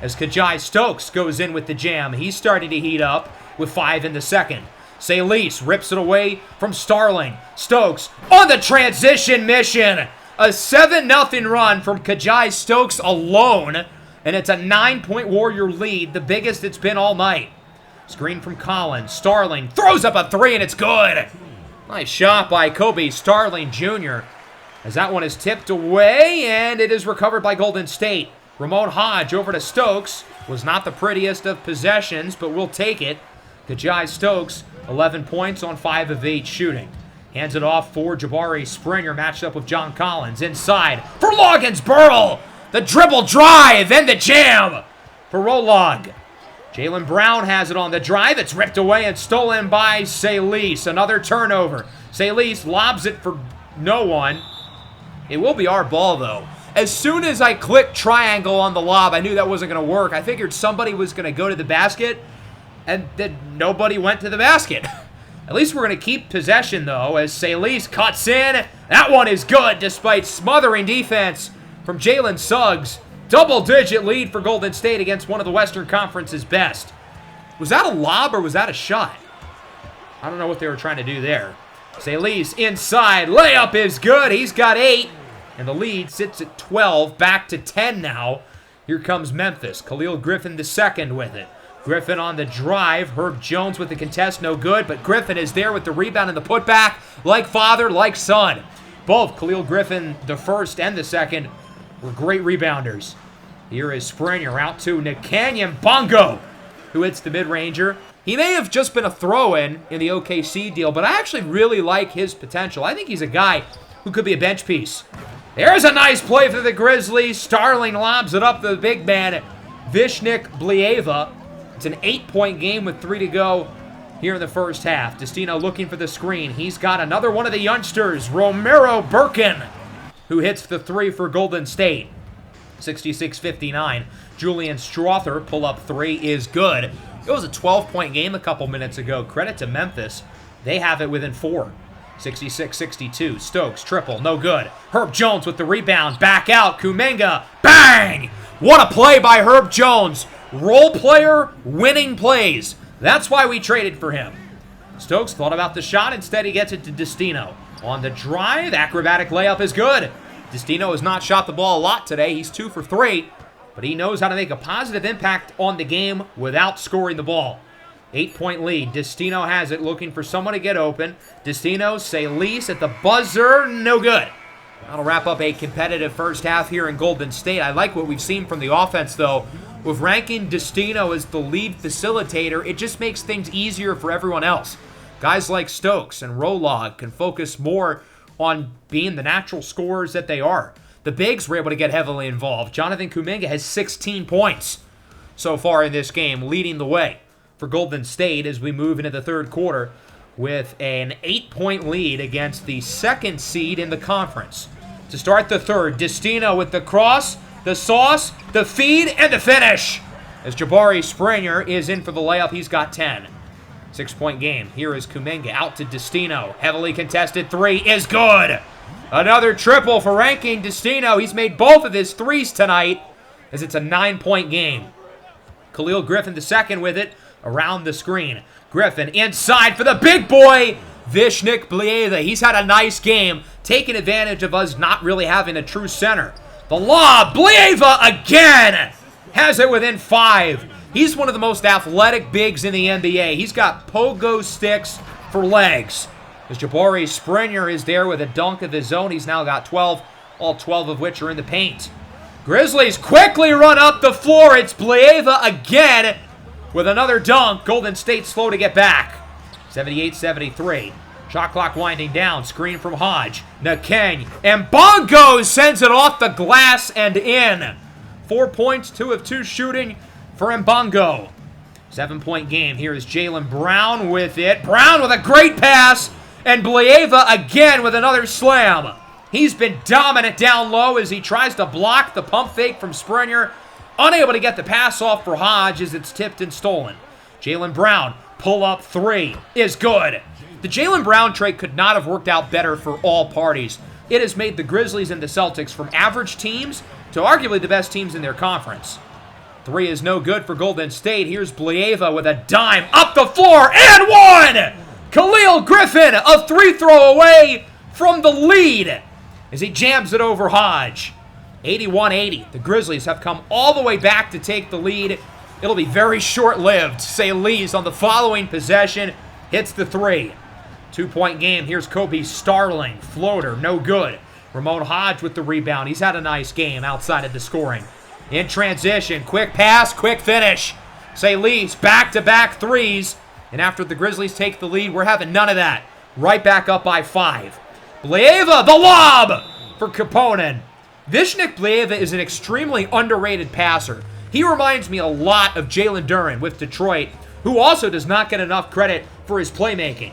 As Kajai Stokes goes in with the jam, he's starting to heat up with 5 in the second. Salis rips it away from Starling. Stokes on the transition mission. A 7-0 run from Kajai Stokes alone, and it's a 9-point Warrior lead, the biggest it's been all night. Screen from Collins. Starling throws up a 3, and it's good. Nice shot by Kobe Starling Jr. as that one is tipped away, and it is recovered by Golden State. Ramon Hodge over to Stokes. Was not the prettiest of possessions, but we'll take it. Kajai Stokes, 11 points on 5 of 8 shooting. Hands it off for Jabari Springer, matched up with John Collins. Inside for Loggins-Burrell. The dribble drive and the jam for Rolog. Jaylen Brown has it on the drive. It's ripped away and stolen by Salis. Another turnover. Salis lobs it for no one. It will be our ball, though. As soon as I clicked triangle on the lob, I knew that wasn't going to work. I figured somebody was going to go to the basket, and then nobody went to the basket. At least we're going to keep possession, though, as Salis cuts in. That one is good, despite smothering defense from Jalen Suggs. Double-digit lead for Golden State against one of the Western Conference's best. Was that a lob or was that a shot? I don't know what they were trying to do there. Salis inside. Layup is good. He's got 8. And the lead sits at 12. Back to 10 now. Here comes Memphis. Khalil Griffin II with it. Griffin on the drive. Herb Jones with the contest. No good. But Griffin is there with the rebound and the putback. Like father, like son. Both Khalil Griffin, the first and the second, were great rebounders. Here is Springer out to Nakenyan Bongo, who hits the mid-ranger. He may have just been a throw-in in the OKC deal, but I actually really like his potential. I think he's a guy who could be a bench piece. There's a nice play for the Grizzlies. Starling lobs it up to the big man, Vishnik Plieva. It's an 8-point game with 3 to go here in the first half. Desteno looking for the screen. He's got another one of the youngsters, Romero Birkin, who hits the 3 for Golden State. 66-59. Julian Strother pull-up 3 is good. It was a 12-point game a couple minutes ago. Credit to Memphis. They have it within 4. 66-62. Stokes, triple, no good. Herb Jones with the rebound. Back out. Kuminga. Bang! What a play by Herb Jones. Role player, winning plays. That's why we traded for him. Stokes thought about the shot. Instead, he gets it to Desteno. On the drive, acrobatic layup is good. Desteno has not shot the ball a lot today. He's 2 for 3, but he knows how to make a positive impact on the game without scoring the ball. 8-point lead. Desteno has it, looking for someone to get open. Desteno, Salis at the buzzer, no good. That'll wrap up a competitive first half here in Golden State. I like what we've seen from the offense, though. With Rankine Desteno as the lead facilitator, it just makes things easier for everyone else. Guys like Stokes and Rolog can focus more on being the natural scorers that they are. The bigs were able to get heavily involved. Jonathan Kuminga has 16 points so far in this game, leading the way for Golden State as we move into the third quarter with an 8-point lead against the second seed in the conference. To start the third, Desteno with the cross, the sauce, the feed, and the finish. As Jabari Springer is in for the layup, he's got 10. 6-point game. Here is Kuminga out to Desteno. Heavily contested three is good. Another triple for Rankine Desteno. He's made both of his threes tonight as it's a 9-point game. Khalil Griffin II with it around the screen. Griffin inside for the big boy, Vishnik Blieva. He's had a nice game, taking advantage of us not really having a true center. The lob, Blieva again has it within 5. He's one of the most athletic bigs in the NBA. He's got pogo sticks for legs. As Jabari Springer is there with a dunk of his own. He's now got 12, all 12 of which are in the paint. Grizzlies quickly run up the floor. It's Blieva again with another dunk. Golden State slow to get back. 78-73. Shot clock winding down. Screen from Hodge. Nakeng. And Bongo sends it off the glass and in. 4 points, 2 of 2 shooting for Mbongo. 7-point game. Here is Jaylen Brown with it. Brown with a great pass. And Blieva again with another slam. He's been dominant down low as he tries to block the pump fake from Springer. Unable to get the pass off for Hodge as it's tipped and stolen. Jaylen Brown, pull-up three is good. The Jaylen Brown trade could not have worked out better for all parties. It has made the Grizzlies and the Celtics from average teams to arguably the best teams in their conference. Three is no good for Golden State. Here's Blieva with a dime up the floor and one! Khalil Griffin, a three throw away from the lead as he jams it over Hodge. 81-80. The Grizzlies have come all the way back to take the lead. It'll be very short-lived. Say Lee's on the following possession hits the three. 2-point game. Here's Kobe Starling. Floater, no good. Ramon Hodge with the rebound. He's had a nice game outside of the scoring. In transition, quick pass, quick finish. Say Lee's back-to-back threes. And after the Grizzlies take the lead, we're having none of that. Right back up by 5. Blieva, the lob for Kaponen. Vishnik Blieva is an extremely underrated passer. He reminds me a lot of Jalen Duren with Detroit, who also does not get enough credit for his playmaking.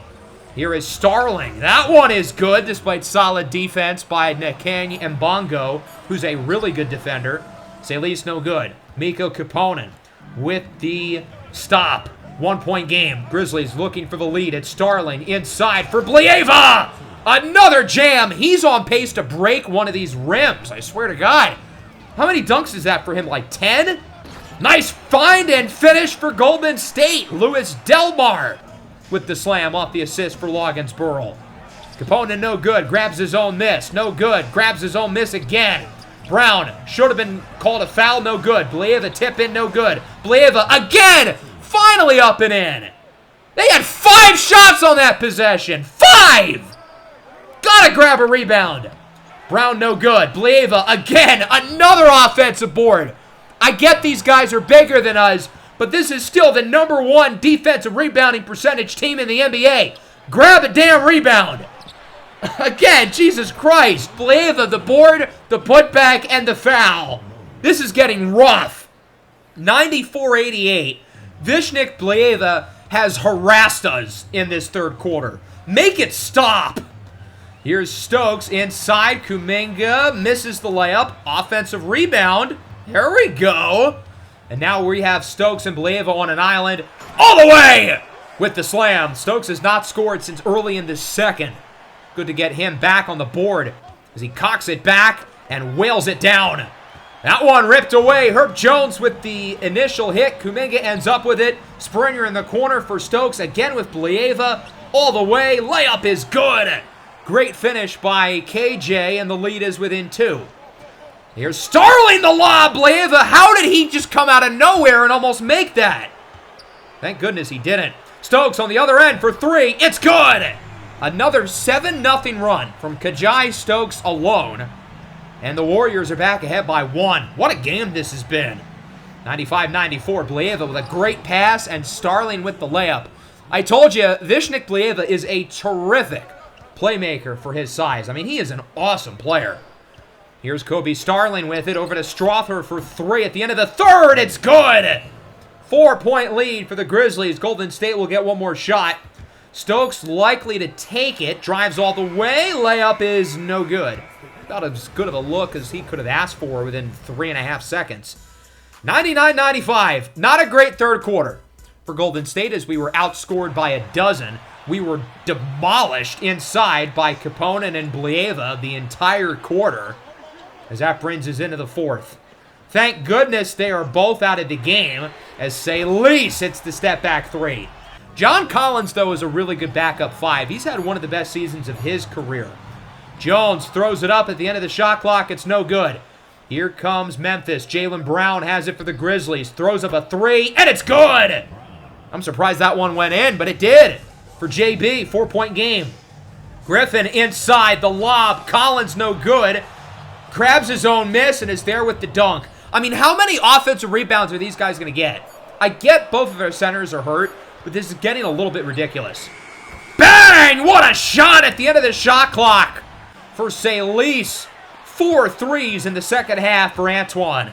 Here is Starling. That one is good, despite solid defense by Nakeng and Bongo, who's a really good defender. Salise no good. Miko Kaponen with the stop. 1-point game. Grizzlies looking for the lead. It's Starling inside for Blieva. Another jam. He's on pace to break one of these rims. I swear to God. How many dunks is that for him? Like 10? Nice find and finish for Golden State. Louis Delmar with the slam off the assist for Loggins-Burrell. Kaponen no good. Grabs his own miss. No good. Grabs his own miss again. Brown should have been called a foul. No good. Blieva tip in. No good. Blieva again. Finally up and in. They had 5 shots on that possession. 5! Gotta grab a rebound. Brown no good. Blieva again. Another offensive board. I get these guys are bigger than us, but this is still the #1 defensive rebounding percentage team in the NBA. Grab a damn rebound. Again, Jesus Christ. Blieva, the board, the putback, and the foul. This is getting rough. 94-88. Vishnik Blieva has harassed us in this third quarter. Make it stop. Here's Stokes inside. Kuminga misses the layup. Offensive rebound. There we go. And now we have Stokes and Blieva on an island all the way with the slam. Stokes has not scored since early in the second. Good to get him back on the board as he cocks it back and wails it down. That one ripped away. Herb Jones with the initial hit. Kuminga ends up with it. Springer in the corner for Stokes. Again with Blieva all the way. Layup is good. Great finish by KJ, and the lead is within 2. Here's Starling, the lob. Blieva, how did he just come out of nowhere and almost make that? Thank goodness he didn't. Stokes on the other end for 3. It's good. Another 7-0 run from Kajai Stokes alone. And the Warriors are back ahead by 1. What a game this has been. 95-94. Blieva with a great pass and Starling with the layup. I told you, Vishnik Blieva is a terrific playmaker for his size. I mean, he is an awesome player. Here's Kobe Starling with it over to Strother for 3 at the end of the third. It's good. 4-point lead for the Grizzlies. Golden State will get one more shot. Stokes likely to take it. Drives all the way. Layup is no good. About as good of a look as he could have asked for within 3.5 seconds. 99-95. Not a great third quarter. for Golden State as we were outscored by a dozen. We were demolished inside by Kaponen and Blieva the entire quarter, as that brings us into the fourth. Thank goodness they are both out of the game, as Salis hits the step-back three. John Collins, though, is a really good backup five. He's had one of the best seasons of his career. Jones throws it up at the end of the shot clock. It's no good. Here comes Memphis. Jaylen Brown has it for the Grizzlies. Throws up a three, and it's good! I'm surprised that one went in, but it did. For JB, 4-point game. Griffin inside the lob. Collins no good. Grabs his own miss and is there with the dunk. I mean, how many offensive rebounds are these guys going to get? I get both of their centers are hurt, but this is getting a little bit ridiculous. Bang! What a shot at the end of the shot clock for Salis. 4 threes in the second half for Antoine.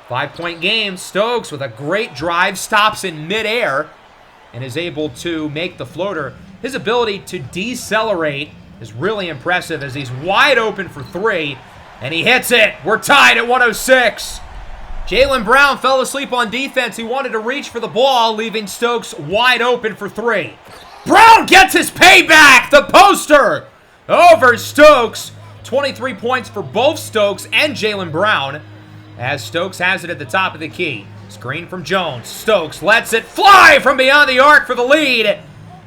5-point game. Stokes with a great drive, stops in midair, and is able to make the floater. His ability to decelerate is really impressive as he's wide open for three, and he hits it. We're tied at 106. Jaylen Brown fell asleep on defense. He wanted to reach for the ball, leaving Stokes wide open for three. Brown gets his payback. The poster over Stokes. 23 points for both Stokes and Jaylen Brown, as Stokes has it at the top of the key. Screen from Jones. Stokes lets it fly from beyond the arc for the lead.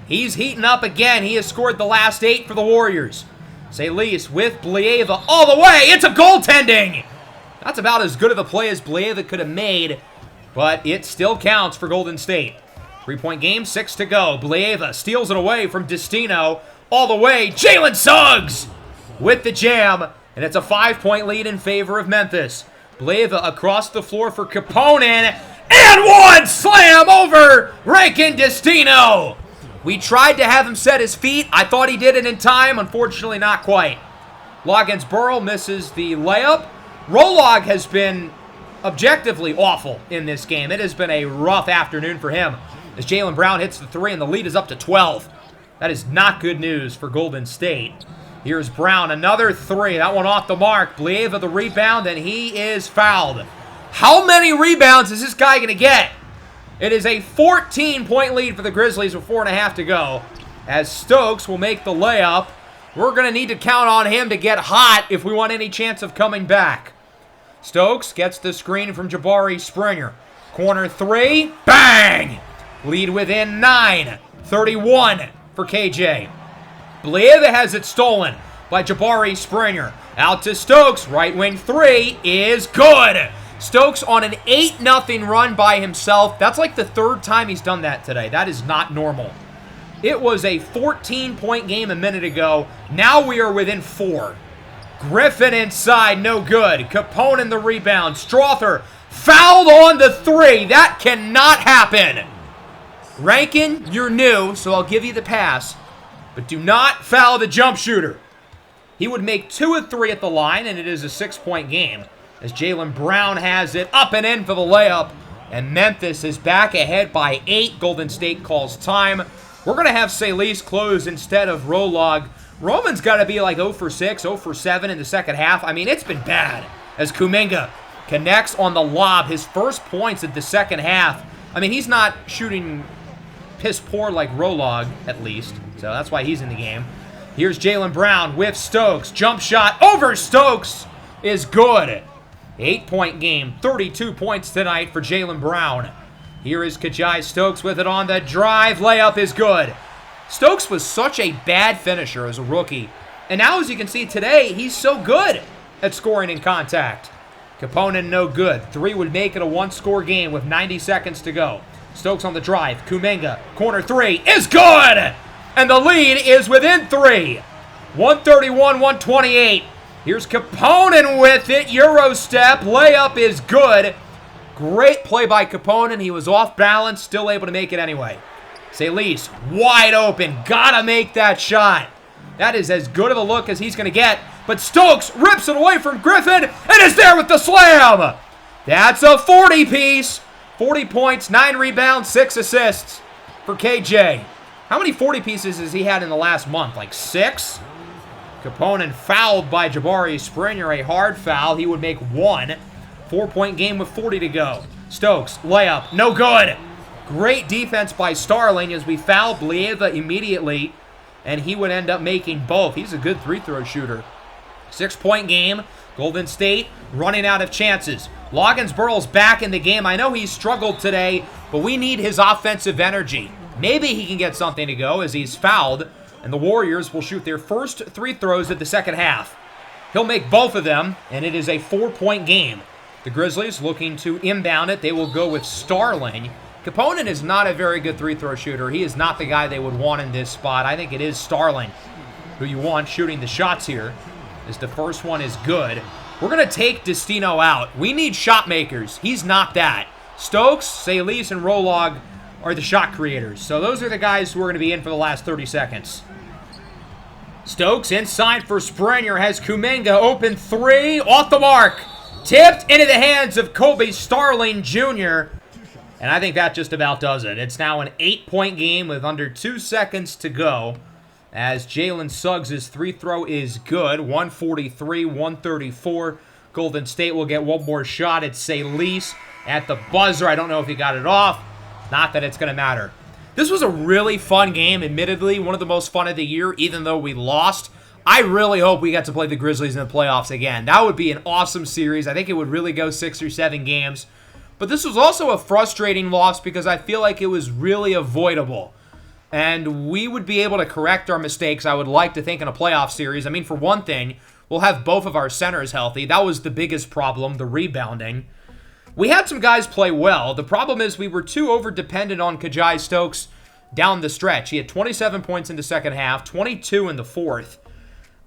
He's heating up again. He has scored the last 8 for the Warriors. Salis with Blieva all the way. It's a goaltending. That's about as good of a play as Blieva could have made, but it still counts for Golden State. 3-point game, 6 to go. Blieva steals it away from Desteno all the way. Jalen Suggs with the jam, and it's a 5-point lead in favor of Memphis. Blieva across the floor for Kaponen, and one slam over Rankine Desteno. We tried to have him set his feet. I thought he did it in time. Unfortunately, not quite. Loggins-Burrell misses the layup. Rolog has been objectively awful in this game. It has been a rough afternoon for him as Jaylen Brown hits the three, and the lead is up to 12. That is not good news for Golden State. Here's Brown, another three. That one off the mark. Blieva the rebound, and he is fouled. How many rebounds is this guy going to get? It is a 14-point lead for the Grizzlies with 4.5 to go, as Stokes will make the layup. We're going to need to count on him to get hot if we want any chance of coming back. Stokes gets the screen from Jabari Springer. Corner three, bang! Lead within 9, 31 for KJ. Blieva has it stolen by Jabari Springer. Out to Stokes, right wing three is good. Stokes on an 8-0 run by himself. That's like the third time he's done that today. That is not normal. It was a 14-point game a minute ago. Now we are within 4. Griffin inside, no good. Kaponen the rebound. Strother fouled on the three. That cannot happen. Rankine, you're new, so I'll give you the pass. But do not foul the jump shooter. He would make 2 of 3 at the line, and it is a 6-point game, as Jaylen Brown has it up and in for the layup, and Memphis is back ahead by 8. Golden State calls time. We're going to have Salis close instead of Rolog. Roman's got to be like 0 for 6, 0 for 7 in the second half. I mean, it's been bad, as Kuminga connects on the lob. His first points of the second half. I mean, he's not shooting piss poor like Rolog, at least. So that's why he's in the game. Here's Jaylen Brown with Stokes. Jump shot over Stokes is good. 8-point game. 32 points tonight for Jaylen Brown. Here is Kajai Stokes with it on the drive. Layup is good. Stokes was such a bad finisher as a rookie. And now, as you can see today, he's so good at scoring in contact. Kaponen no good. 3 would make it a 1-score game with 90 seconds to go. Stokes on the drive. Kuminga. Corner 3 is good! And the lead is within 3. 131-128. Here's Kaponen with it. Euro step. Layup is good. Great play by Kaponen. He was off balance. Still able to make it anyway. Salis wide open. Gotta make that shot. That is as good of a look as he's going to get. But Stokes rips it away from Griffin and is there with the slam. That's a 40-piece. 40 points, 9 rebounds, 6 assists for KJ. How many 40 pieces has he had in the last month? Like 6? Kaponen fouled by Jabari Springer, a hard foul. He would make 1. 4-point game with 40 to go. Stokes, layup, no good. Great defense by Starling as we foul Blieva immediately, and he would end up making both. He's a good free-throw shooter. 6-point game. Golden State running out of chances. Loggins-Burrell's back in the game. I know he struggled today, but we need his offensive energy. Maybe he can get something to go as he's fouled, and the Warriors will shoot their first 3 throws at the second half. He'll make both of them, and it is a 4-point game. The Grizzlies looking to inbound it. They will go with Starling. Kaponen is not a very good 3-throw shooter. He is not the guy they would want in this spot. I think it is Starling who you want shooting the shots here, as the first one is good. We're going to take Desteno out. We need shot makers. He's not that. Stokes, Salis, and Rolog are the shot creators. So those are the guys who are going to be in for the last 30 seconds. Stokes inside for Springer. Has Kuminga open 3. Off the mark. Tipped into the hands of Kobe Starling Jr. And I think that just about does it. It's now an 8-point game with under 2 seconds to go. As Jalen Suggs' 3-throw is good. 143-134. Golden State will get one more shot. It's Salis at the buzzer. I don't know if he got it off. Not that it's going to matter. This was a really fun game, admittedly. One of the most fun of the year, even though we lost. I really hope we get to play the Grizzlies in the playoffs again. That would be an awesome series. I think it would really go 6 or 7 games. But this was also a frustrating loss because I feel like it was really avoidable. And we would be able to correct our mistakes, I would like to think, in a playoff series. I mean, for one thing, we'll have both of our centers healthy. That was the biggest problem, the rebounding. We had some guys play well. The problem is we were too over-dependent on Kajai Stokes down the stretch. He had 27 points in the second half, 22 in the fourth.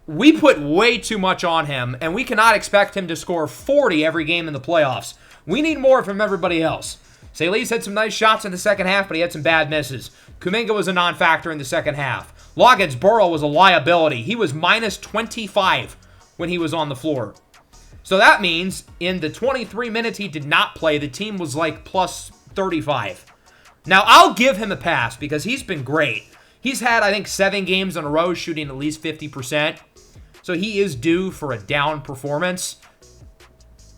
We put way too much on him, and we cannot expect him to score 40 every game in the playoffs. We need more from everybody else. Salis had some nice shots in the second half, but he had some bad misses. Kuminga was a non-factor in the second half. Loggins-Burrell was a liability. He was minus 25 when he was on the floor. So that means in the 23 minutes he did not play, the team was like plus 35. Now, I'll give him a pass because he's been great. He's had, I think, 7 games in a row shooting at least 50%. So he is due for a down performance.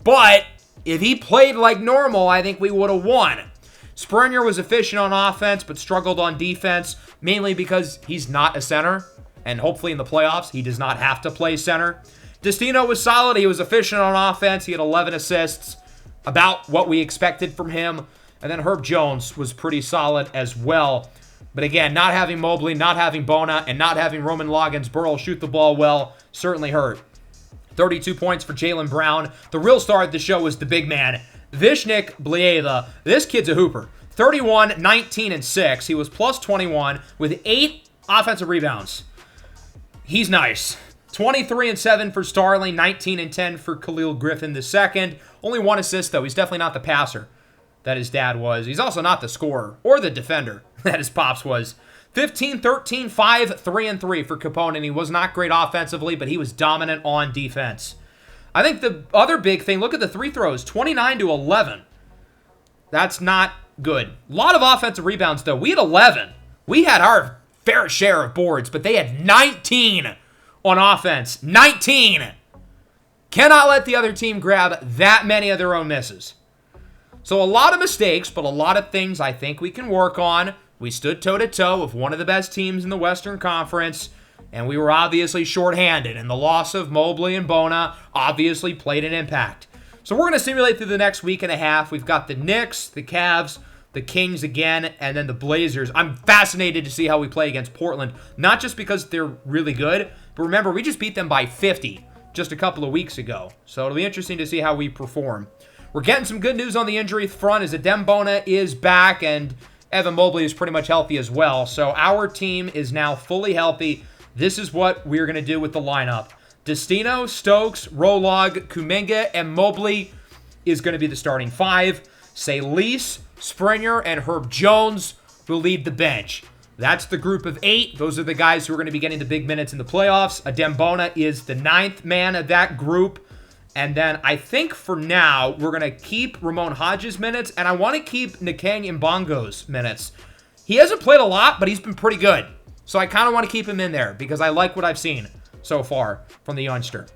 But if he played like normal, I think we would have won. Springer was efficient on offense, but struggled on defense, mainly because he's not a center. And hopefully in the playoffs, he does not have to play center. Desteno was solid. He was efficient on offense. He had 11 assists, about what we expected from him. And then Herb Jones was pretty solid as well. But again, not having Mobley, not having Bona, and not having Roman Loggins-Burrell shoot the ball well certainly hurt. 32 points for Jaylen Brown. The real star of the show was the big man, Vishnik Blieva. This kid's a hooper. 31, 19, and 6. He was plus 21 with 8 offensive rebounds. He's nice. 23 and 7 for Starling, 19 and 10 for Khalil Griffin II. Only 1 assist, though. He's definitely not the passer that his dad was. He's also not the scorer or the defender that his pops was. 15, 13, 5, 3, and 3 for Kaponen. He was not great offensively, but he was dominant on defense. I think the other big thing, look at the 3 throws, 29 to 11. That's not good. A lot of offensive rebounds, though. We had 11. We had our fair share of boards, but they had 19 on offense. 19! Cannot let the other team grab that many of their own misses. So a lot of mistakes, but a lot of things I think we can work on. We stood toe-to-toe with one of the best teams in the Western Conference, and we were obviously shorthanded, and the loss of Mobley and Bona obviously played an impact. So we're going to simulate through the next week and a half. We've got the Knicks, the Cavs, the Kings again, and then the Blazers. I'm fascinated to see how we play against Portland, not just because they're really good, but remember, we just beat them by 50 just a couple of weeks ago. So it'll be interesting to see how we perform. We're getting some good news on the injury front as Adem Bona is back, and Evan Mobley is pretty much healthy as well. So our team is now fully healthy. This is what we're going to do with the lineup. Desteno, Stokes, Rolog, Kuminga, and Mobley is going to be the starting 5. Salis, Springer, and Herb Jones will lead the bench. That's the group of 8. Those are the guys who are going to be getting the big minutes in the playoffs. Adem Bona is the 9th man of that group. And then I think for now, we're going to keep Ramon Hodges' minutes, and I want to keep Nikang Mbongo's minutes. He hasn't played a lot, but he's been pretty good. So I kind of want to keep him in there because I like what I've seen so far from the youngster.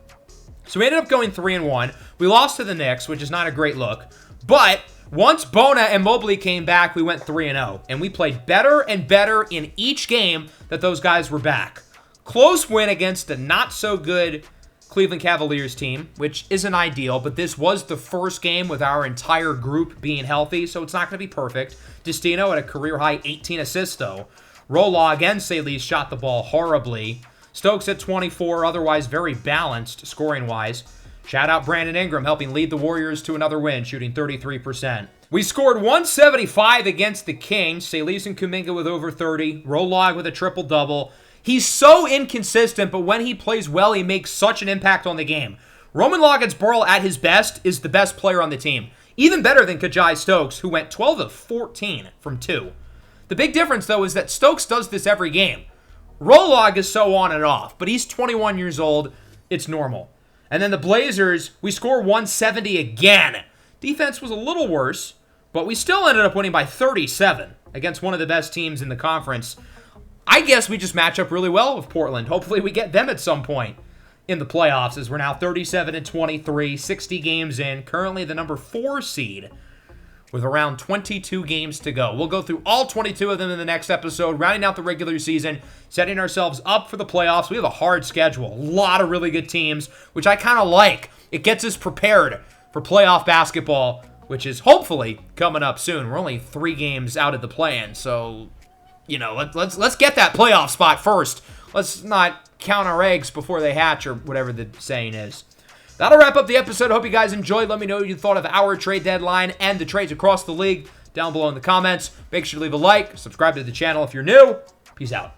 So we ended up going 3-1. We lost to the Knicks, which is not a great look. But Once Bona and Mobley came back, we went 3-0, and we played better and better in each game that those guys were back. Close win against a not-so-good Cleveland Cavaliers team, which isn't ideal, but this was the first game with our entire group being healthy, so it's not going to be perfect. Desteno at a career-high 18 assists, though. Rolog and Salise shot the ball horribly. Stokes at 24, otherwise very balanced scoring-wise. Shout out Brandon Ingram helping lead the Warriors to another win, shooting 33%. We scored 175 against the Kings. Salise and Kuminga with over 30. Rolog with a triple-double. He's so inconsistent, but when he plays well, he makes such an impact on the game. Roman Loggins-Burl at his best is the best player on the team. Even better than Kajai Stokes, who went 12 of 14 from 2. The big difference, though, is that Stokes does this every game. Rolog is so on and off, but he's 21 years old. It's normal. And then the Blazers, we score 170 again. Defense was a little worse, but we still ended up winning by 37 against one of the best teams in the conference. I guess we just match up really well with Portland. Hopefully we get them at some point in the playoffs, as we're now 37-23, 60 games in, currently the number 4 seed with around 22 games to go. We'll go through all 22 of them in the next episode, rounding out the regular season, setting ourselves up for the playoffs. We have a hard schedule, a lot of really good teams, which I kind of like. It gets us prepared for playoff basketball, which is hopefully coming up soon. We're only 3 games out of the play-in, so, you know, let's get that playoff spot first. Let's not count our eggs before they hatch, or whatever the saying is. That'll wrap up the episode. I hope you guys enjoyed. Let me know what you thought of our trade deadline and the trades across the league down below in the comments. Make sure to leave a like, subscribe to the channel if you're new. Peace out.